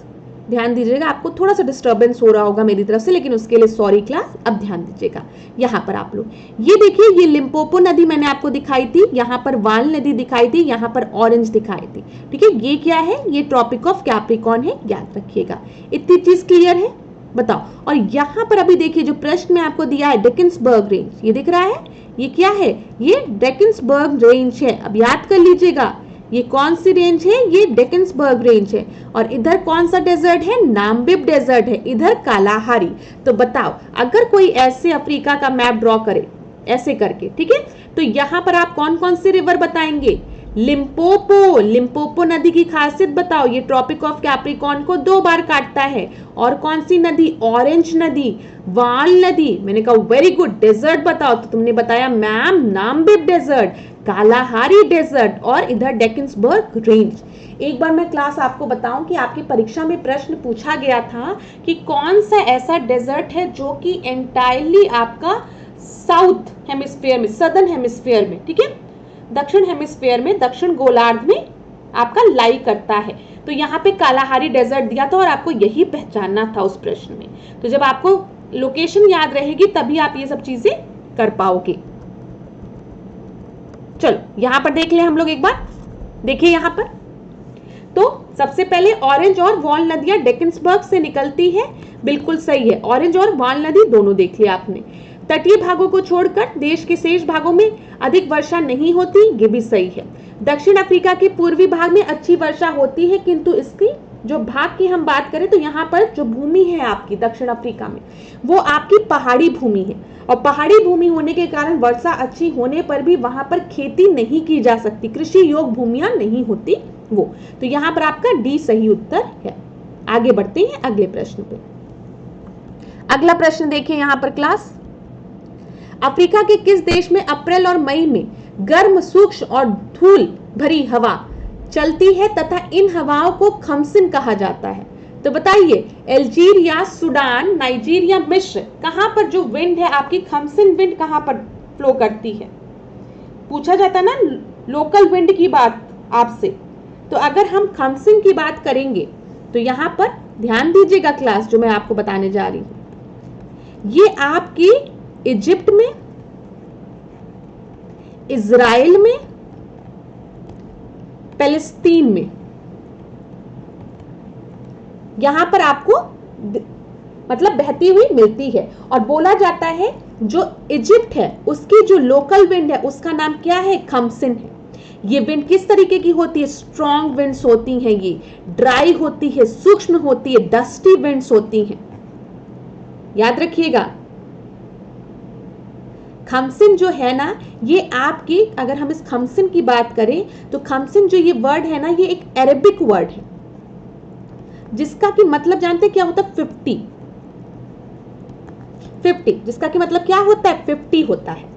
ध्यान दीजिएगा, आपको थोड़ा सा डिस्टरबेंस हो रहा होगा मेरी तरफ से, लेकिन उसके लिए सॉरी क्लास। अब ध्यान दीजिएगा, यहाँ पर आप लोग ये देखिए, ये लिम्पोपो नदी मैंने आपको दिखाई थी, यहाँ पर वाल नदी दिखाई थी, यहाँ पर ऑरेंज दिखाई थी। ठीक है, ये क्या है? ये ट्रॉपिक ऑफ कैप्रिकॉर्न है, याद रखिएगा। इतनी चीज क्लियर है? बताओ। और यहाँ पर अभी देखिए जो प्रश्न में आपको दिया है डेकेंसबर्ग रेंज, ये दिख रहा है, ये क्या है? ये डेकेंसबर्ग रेंज है। अब याद कर लीजिएगा, ये कौन सी रेंज है? ये डेकेंसबर्ग रेंज है। और इधर कौन सा डेजर्ट है? नाम्बिब डेजर्ट है, इधर कालाहारी। तो बताओ, अगर कोई ऐसे अफ्रीका का मैप ड्रॉ करे ऐसे करके, ठीक है, तो यहाँ पर आप कौन कौन से रिवर बताएंगे? लिम्पोपो, लिम्पोपो नदी की खासियत बताओ, ये ट्रॉपिक ऑफ कैप्रिकॉर्न को 2 बार काटता है। और कौन सी नदी? ऑरेंज नदी, वाल नदी। मैंने कहा वेरी गुड। डेजर्ट बताओ, तो तुमने बताया मैम नाम्बिब डेजर्ट, कालाहारी डेजर्ट और इधर डेकेंसबर्ग रेंज। एक बार मैं क्लास आपको बताऊं कि आपकी परीक्षा में प्रश्न पूछा गया था कि कौन सा ऐसा डेजर्ट है जो कि एंटायरली आपका साउथ हेमिस्फीयर में, सदर्न हेमिस्फीयर में, ठीक है, दक्षिण हेमिस्फीयर में, दक्षिण गोलार्ध में आपका लाई करता है। तो यहाँ पे कालाहारी डेजर्ट दिया था और आपको यही पहचानना था उस प्रश्न में। तो जब आपको लोकेशन याद रहेगी तभी आप ये सब चीजें कर पाओगे। चलो यहां पर देख ले हम लोग एक बार, देखिए यहां पर, तो सबसे पहले ऑरेंज और वॉल नदियां डेकेंसबर्ग से निकलती है, बिल्कुल सही है। ऑरेंज और वॉल नदी दोनों देख लिया आपने। तटीय भागों को छोड़कर देश के शेष भागों में अधिक वर्षा नहीं होती, ये भी सही है। दक्षिण अफ्रीका के पूर्वी भाग में अच्छी वर्षा होती है, किंतु इसकी जो भाग की हम बात करें तो यहाँ पर जो भूमि है आपकी दक्षिण अफ्रीका में, वो आपकी पहाड़ी भूमि है, और पहाड़ी भूमि होने के कारण वर्षा अच्छी होने पर भी वहां पर खेती नहीं की जा सकती, कृषि योग्य भूमियां नहीं होती वो। तो यहाँ पर आपका डी सही उत्तर है। आगे बढ़ते हैं अगले प्रश्न पे। अगला प्रश्न देखिए यहाँ पर क्लास, अफ्रीका के किस देश में अप्रैल और मई में गर्म, सूक्ष्म और धूल भरी हवा चलती है तथा इन हवाओं को खमसिन कहा जाता है? तो बताइए, अल्जीरिया, सूडान, नाइजीरिया, मिस्र, कहां पर जो विंड है आपकी खमसिन विंड कहां पर फ्लो करती है? पूछा जाता ना लोकल विंड की बात आपसे, तो अगर हम खमसिन की बात करेंगे तो यहां पर ध्यान दीजिएगा क्लास, जो मैं आपको बताने जा रही हूं, ये आपकी इजिप्ट में, इजराइल में, पैलेस्तीन में, यहां पर आपको मतलब बहती हुई मिलती है। और बोला जाता है जो इजिप्ट है उसकी जो लोकल विंड है उसका नाम क्या है? खमसिन है। ये विंड किस तरीके की होती है? स्ट्रॉन्ग विंड्स होती हैं, ये ड्राई होती है, सूक्ष्म होती है, डस्टी विंड्स होती हैं। याद रखिएगा। खमसिन जो है ना, ये आपकी, अगर हम इस खमसिन की बात करें तो खमसिन जो ये वर्ड है ना, ये एक अरेबिक वर्ड है जिसका कि मतलब जानते क्या होता है? 50, जिसका कि मतलब क्या होता है? 50 होता है।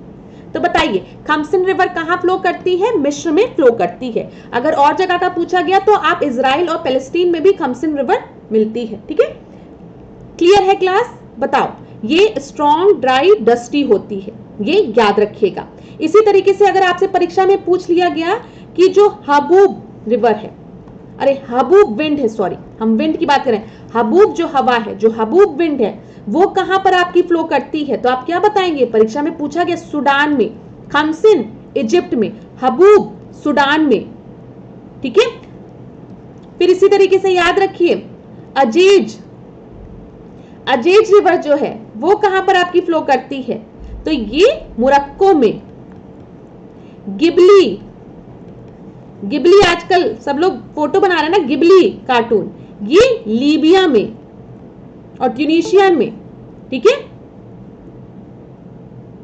तो बताइए खमसिन रिवर कहां फ्लो करती है? मिस्र में फ्लो करती है। अगर और जगह का पूछा गया तो आप इजराइल और पैलेस्टीन में भी खमसिन रिवर मिलती है। ठीक है, क्लियर है क्लास? बताओ, ये स्ट्रॉन्ग, ड्राई, डस्टी होती है, ये याद रखिएगा। इसी तरीके से अगर आपसे परीक्षा में पूछ लिया गया कि जो हबूब रिवर है, अरे हबूब विंड है, सॉरी हम विंड की बात करें, हबूब जो हवा है, जो हबूब विंड है वो कहां पर आपकी फ्लो करती है? तो आप क्या बताएंगे? परीक्षा में पूछा गया सूडान में, खमसिन इजिप्ट में, हबूब सूडान में। ठीक है, फिर इसी तरीके से याद रखिए अजीज रिवर जो है वो कहां पर आपकी फ्लो करती है? तो ये मोरक्को में। गिबली आजकल सब लोग फोटो बना रहे हैं ना, गिबली कार्टून, ये लीबिया में और ट्यूनीशिया में। ठीक है,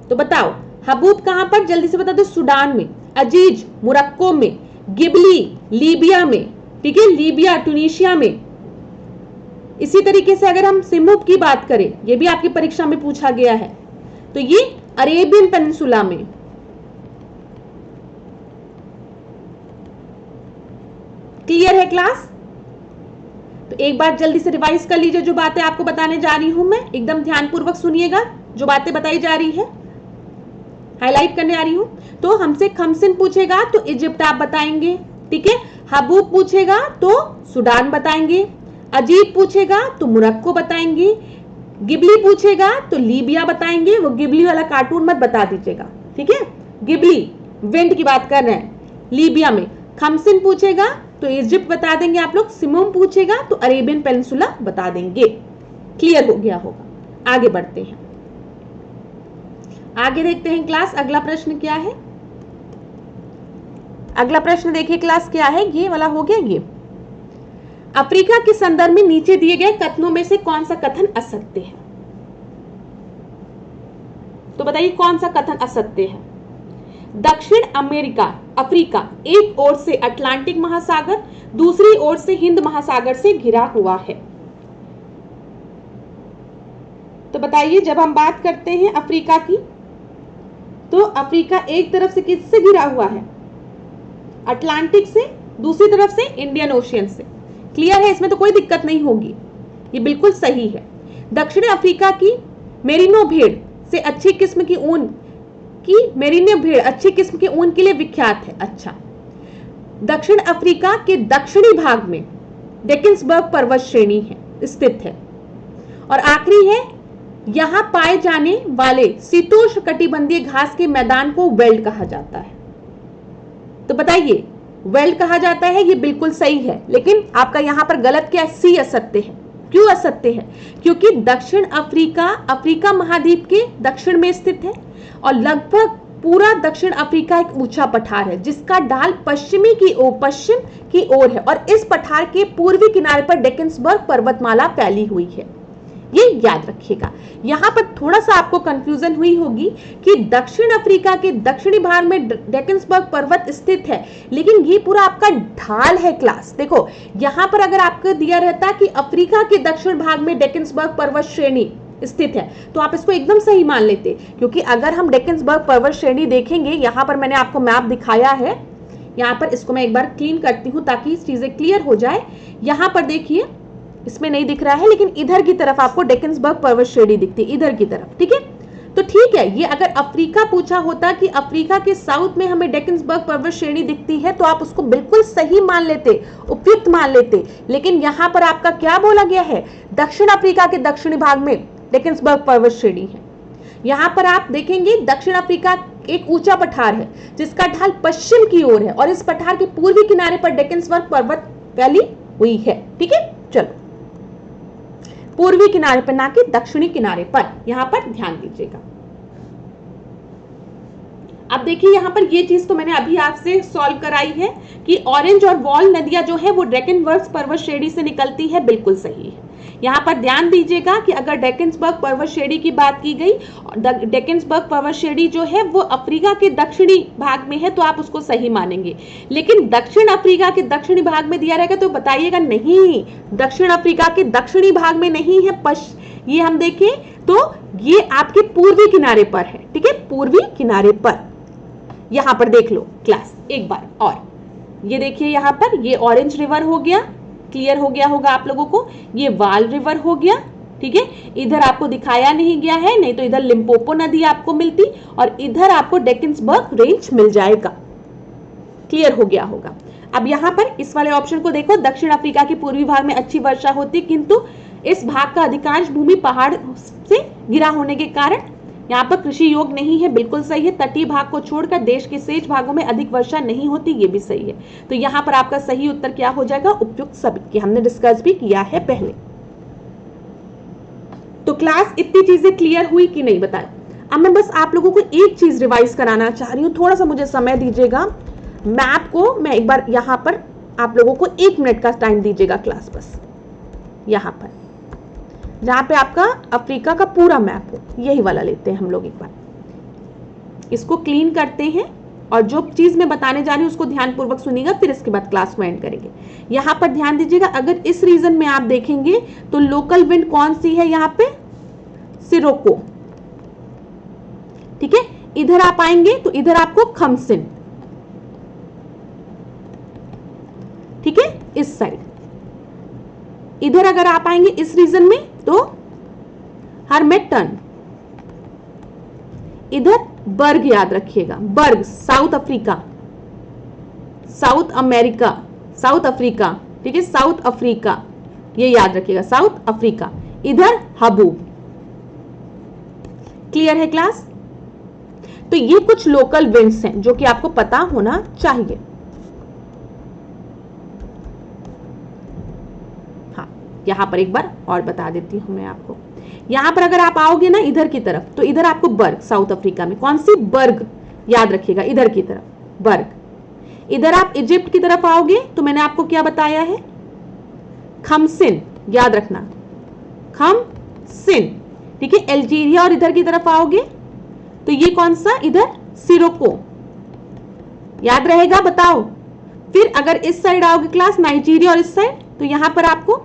तो बताओ हबूब कहां पर? जल्दी से बता दो। सूडान में, अजीज मोरक्को में, गिबली लीबिया में। ठीक है, लीबिया ट्यूनीशिया में। इसी तरीके से अगर हम सिमुब की बात करें, ये भी आपकी परीक्षा में पूछा गया है, तो ये अरेबियन पेनिनसुला में। क्लियर है क्लास? तो एक बार जल्दी से रिवाइज कर लीजिए जो बातें आपको बताने जा रही हूं मैं, एकदम ध्यानपूर्वक सुनिएगा जो बातें बताई जा रही है, हाईलाइट करने आ रही हूं। तो हमसे खमसिन पूछेगा तो इजिप्ट आप बताएंगे। ठीक है, हबूब पूछेगा तो सूडान बताएंगे, अजीब पूछेगा तो मोरक्को बताएंगे, गिबली पूछेगा तो लीबिया बताएंगे। वो गिबली वाला कार्टून मत बता दीजिएगा। ठीक है, गिबली विंड की बात कर रहे हैं, लीबिया में। खमसिन पूछेगा तो इजिप्ट बता देंगे आप लोग, सिमुम पूछेगा तो अरेबियन पेनिनसुला बता देंगे। क्लियर हो गया होगा। आगे बढ़ते हैं, आगे देखते हैं क्लास अगला प्रश्न क्या है। अगला प्रश्न देखिए क्लास क्या है, ये वाला हो गया। ये अफ्रीका के संदर्भ में नीचे दिए गए कथनों में से कौन सा कथन असत्य है? तो बताइए कौन सा कथन असत्य है? दक्षिण अफ्रीका एक ओर से अटलांटिक महासागर, दूसरी ओर से हिंद महासागर से घिरा हुआ है। तो बताइए जब हम बात करते हैं अफ्रीका की, तो अफ्रीका एक तरफ से किससे घिरा हुआ है? अटलांटिक से, दूसरी तरफ से इंडियन ओशियन से। क्लियर है, इसमें तो कोई दिक्कत नहीं होगी, ये बिल्कुल सही है। दक्षिण अफ्रीका की मेरिनो भेड़ से अच्छी किस्म की ऊन मेरिनो भेड़ अच्छी किस्म के ऊन के लिए विख्यात है। अच्छा, दक्षिण अफ्रीका के दक्षिणी भाग में डेकिंसबर्ग पर्वत श्रेणी है स्थित है। और आखिरी है, यहां पाए जाने वाले शीतोष्ण कटिबंधीय घास के मैदान को वेल्ड कहा जाता है। तो बताइए वेल्ड कहा जाता है, ये बिल्कुल सही है, लेकिन आपका यहां पर गलत क्या है? सी असत्य है। क्यों असत्य है? क्योंकि दक्षिण अफ्रीका महाद्वीप के दक्षिण में स्थित है और लगभग पूरा दक्षिण अफ्रीका एक ऊंचा पठार है जिसका ढाल पश्चिम की ओर है, और इस पठार के पूर्वी किनारे पर डेकिंसबर्ग पर्वतमाला फैली हुई है। ये याद रखिएगा। यहां पर थोड़ा सा आपको कंफ्यूजन हुई होगी कि दक्षिण अफ्रीका के दक्षिणी भाग में डेकिंसबर्ग पर्वत स्थित है, लेकिन ये पूरा आपका ढाल है क्लास। देखो यहां पर अगर आपको दिया रहता कि अफ्रीका के दक्षिण भाग में डेकिंसबर्ग पर्वत श्रेणी स्थित है तो आप इसको एकदम सही मान लेते, क्योंकि अगर हम डेकिंसबर्ग पर्वत श्रेणी देखेंगे, यहां पर मैंने आपको मैप दिखाया है, यहां पर इसको मैं एक बार क्लीन करती हूं ताकि चीजें क्लियर हो जाए। यहां पर देखिए, इसमें नहीं दिख रहा है, लेकिन इधर की तरफ आपको डेकिंसबर्ग पर्वत श्रेणी दिखती है, इधर की तरफ। ठीक है, तो ठीक है, ये अगर अफ्रीका पूछा होता कि अफ्रीका के साउथ में हमें डेकिंसबर्ग पर्वत श्रेणी दिखती है तो आप उसको बिल्कुल सही मान लेते, उपयुक्त मान लेते। लेकिन यहां पर आपका क्या बोला गया है? दक्षिण अफ्रीका के दक्षिणी भाग में डेकिंसबर्ग पर्वत श्रेणी है। यहां पर आप देखेंगे दक्षिण अफ्रीका एक ऊंचा पठार है जिसका ढाल पश्चिम की ओर है, और इस पठार के पूर्वी किनारे पर डेकिंसबर्ग पर्वत फैली हुई है। ठीक है, चलो पूर्वी किनारे पर, ना कि दक्षिणी किनारे पर, यहां पर ध्यान दीजिएगा। अब देखिए यहां पर ये चीज तो मैंने अभी आपसे सॉल्व कराई है कि ऑरेंज और वॉल नदियां जो है वो डेकिंसबर्ग पर्वत श्रेणी से निकलती है, बिल्कुल सही है। यहाँ पर ध्यान दीजिएगा कि अगर डेकेंसबर्ग पर्वत श्रेणी की बात की गई, डेकेंसबर्ग पर्वत श्रेणी जो है वो अफ्रीका के दक्षिणी भाग में है, तो आप उसको सही मानेंगे। लेकिन दक्षिण अफ्रीका के दक्षिणी भाग में दिया रहेगा तो बताइएगा नहीं, दक्षिण अफ्रीका के दक्षिणी भाग में नहीं है। ये हम देखें तो ये आपके पूर्वी किनारे पर है, ठीक है, पूर्वी किनारे पर। यहां पर देख लो क्लास एक बार और, ये देखिए यहां पर ये ऑरेंज रिवर हो गया, क्लियर हो गया होगा आप लोगों को, ये वाल रिवर हो गया, ठीक है। इधर आपको दिखाया नहीं गया है, नहीं तो इधर लिम्पोपो नदी आपको मिलती और इधर आपको डेकेंसबर्ग रेंज मिल जाएगा, क्लियर हो गया होगा। अब यहाँ पर इस वाले ऑप्शन को देखो, दक्षिण अफ्रीका के पूर्वी भाग में अच्छी वर्षा होती, किंतु इस भाग का अधिकांश भूमि पहाड़ से घिरा होने के कारण यहाँ पर कृषि योग्य नहीं है, बिल्कुल सही है। तटीय भाग को छोड़कर देश के शेष भागों में अधिक वर्षा नहीं होती, ये भी सही है। तो यहाँ पर आपका सही उत्तर क्या हो जाएगा, उपयुक्त सभी, कि हमने डिस्कस भी किया है पहले। तो क्लास इतनी चीजें क्लियर हुई कि नहीं बताएं। अब मैं बस आप लोगों को एक चीज रिवाइज कराना चाह रही हूँ, थोड़ा सा मुझे समय दीजिएगा। मैप को मैं एक बार यहाँ पर आप लोगों को 1 मिनट का टाइम दीजिएगा क्लास, बस यहाँ पर जहां पे आपका अफ्रीका का पूरा मैप हो, यही वाला लेते हैं हम लोग। एक बार इसको क्लीन करते हैं और जो चीज मैं बताने जा रही हूं उसको ध्यानपूर्वक सुनिएगा, फिर इसके बाद क्लास को एंड करेंगे। यहां पर ध्यान दीजिएगा, अगर इस रीजन में आप देखेंगे तो लोकल विंड कौन सी है, यहां पे सिरोको, ठीक है। इधर आप आएंगे तो इधर आपको खमसिन, ठीक है, इस साइड। इधर अगर आप आएंगे इस रीजन में तो हर्मेटन, इधर बर्ग, याद रखिएगा berg, South Africa, South America, South Africa, ठीक है, साउथ अफ्रीका, ये याद रखिएगा, साउथ अफ्रीका। इधर हबू, क्लियर है क्लास। तो ये कुछ लोकल विंड्स हैं जो कि आपको पता होना चाहिए। यहां पर एक बार और बता देती हूं मैं आपको, यहां पर अगर आप आओगे ना इधर की तरफ तो इधर आपको बर्ग, साउथ अफ्रीका में कौन सी, बर्ग, याद रखिएगा, इधर की तरफ बर्ग। इधर आप इजिप्ट की तरफ आओगे तो मैंने आपको क्या बताया है, खमसिन, याद रखना, खमसिन, ठीक है। अल्जीरिया और इधर की तरफ आओगे तो ये कौन सा, इधर सिरोको, याद रहेगा, बताओ। फिर अगर इस साइड आओगे क्लास, नाइजीरिया और इस साइड, तो यहां पर आपको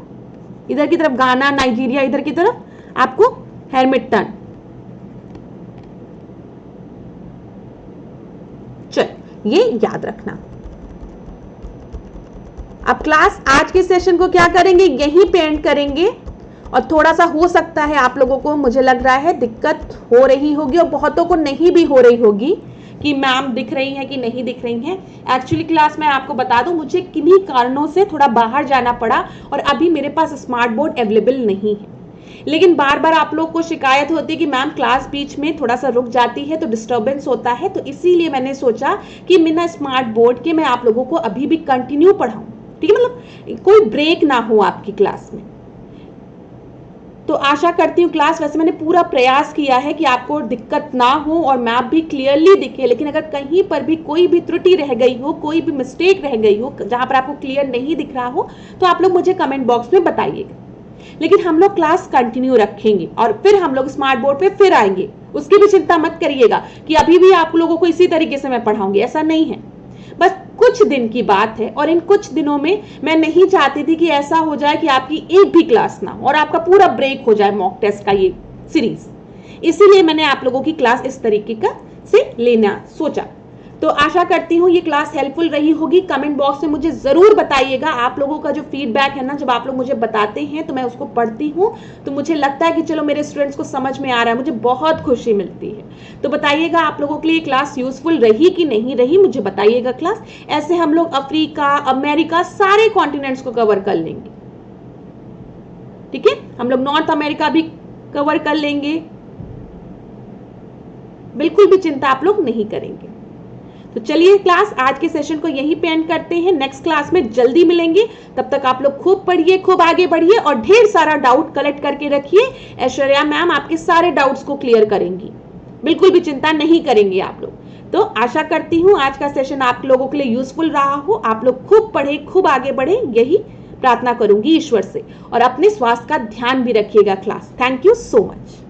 इधर की तरफ गाना, नाइजीरिया, इधर की तरफ आपको हेरमिटन। चल ये याद रखना। अब क्लास आज के सेशन को क्या करेंगे, यहीं पे एंड करेंगे। और थोड़ा सा हो सकता है आप लोगों को, मुझे लग रहा है दिक्कत हो रही होगी और बहुतों को नहीं भी हो रही होगी कि मैम दिख रही हैं कि नहीं दिख रही हैं। एक्चुअली क्लास में आपको बता दूं, मुझे किन्हीं कारणों से थोड़ा बाहर जाना पड़ा और अभी मेरे पास स्मार्ट बोर्ड अवेलेबल नहीं है। लेकिन बार बार आप लोग को शिकायत होती है कि मैम क्लास बीच में थोड़ा सा रुक जाती है तो डिस्टर्बेंस होता है, तो इसीलिए मैंने सोचा कि बिना स्मार्ट बोर्ड के मैं आप लोगों को अभी भी कंटिन्यू पढ़ाऊं, ठीक है, मतलब कोई ब्रेक ना हो आपकी क्लास में। तो आशा करती हूँ क्लास, वैसे मैंने पूरा प्रयास किया है कि आपको दिक्कत ना हो और मैप भी क्लियरली दिखे, लेकिन अगर कहीं पर भी कोई भी त्रुटि रह गई हो, कोई भी मिस्टेक रह गई हो, जहां पर आपको क्लियर नहीं दिख रहा हो, तो आप लोग मुझे कमेंट बॉक्स में बताइएगा। लेकिन हम लोग क्लास कंटिन्यू रखेंगे और फिर हम लोग स्मार्ट बोर्ड पे फिर आएंगे, उसकी भी चिंता मत करिएगा कि अभी भी आप लोगों को इसी तरीके से मैं पढ़ाऊंगी, ऐसा नहीं है। बस कुछ दिन की बात है और इन कुछ दिनों में मैं नहीं चाहती थी कि ऐसा हो जाए कि आपकी एक भी क्लास ना हो और आपका पूरा ब्रेक हो जाए मॉक टेस्ट का ये सीरीज। इसीलिए मैंने आप लोगों की क्लास इस तरीके का से लेना सोचा। तो आशा करती हूँ ये क्लास हेल्पफुल रही होगी। कमेंट बॉक्स में मुझे जरूर बताइएगा, आप लोगों का जो फीडबैक है ना, जब आप लोग मुझे बताते हैं तो मैं उसको पढ़ती हूँ तो मुझे लगता है कि चलो मेरे स्टूडेंट्स को समझ में आ रहा है, मुझे बहुत खुशी मिलती है। तो बताइएगा आप लोगों के लिए क्लास यूजफुल रही कि नहीं रही, मुझे बताइएगा क्लास। ऐसे हम लोग अफ्रीका, अमेरिका, सारे कॉन्टिनेंट्स को कवर कर लेंगे, ठीक है। हम लोग नॉर्थ अमेरिका भी कवर कर लेंगे, बिल्कुल भी चिंता आप लोग नहीं करेंगे। तो चलिए क्लास आज के सेशन को यहीं पे एंड करते हैं, नेक्स्ट क्लास में जल्दी मिलेंगे। तब तक आप लोग खूब पढ़िए, खूब आगे बढ़िए और ढेर सारा डाउट कलेक्ट करके रखिए। ऐश्वर्या मैम आपके सारे डाउट्स को क्लियर करेंगी, बिल्कुल भी चिंता नहीं करेंगे आप लोग। तो आशा करती हूँ आज का सेशन आप लोगों के लिए यूजफुल रहा हो, आप लोग खूब पढ़े, खूब आगे बढ़े, यही प्रार्थना करूंगी ईश्वर से। और अपने स्वास्थ्य का ध्यान भी रखिएगा class. Thank you so much.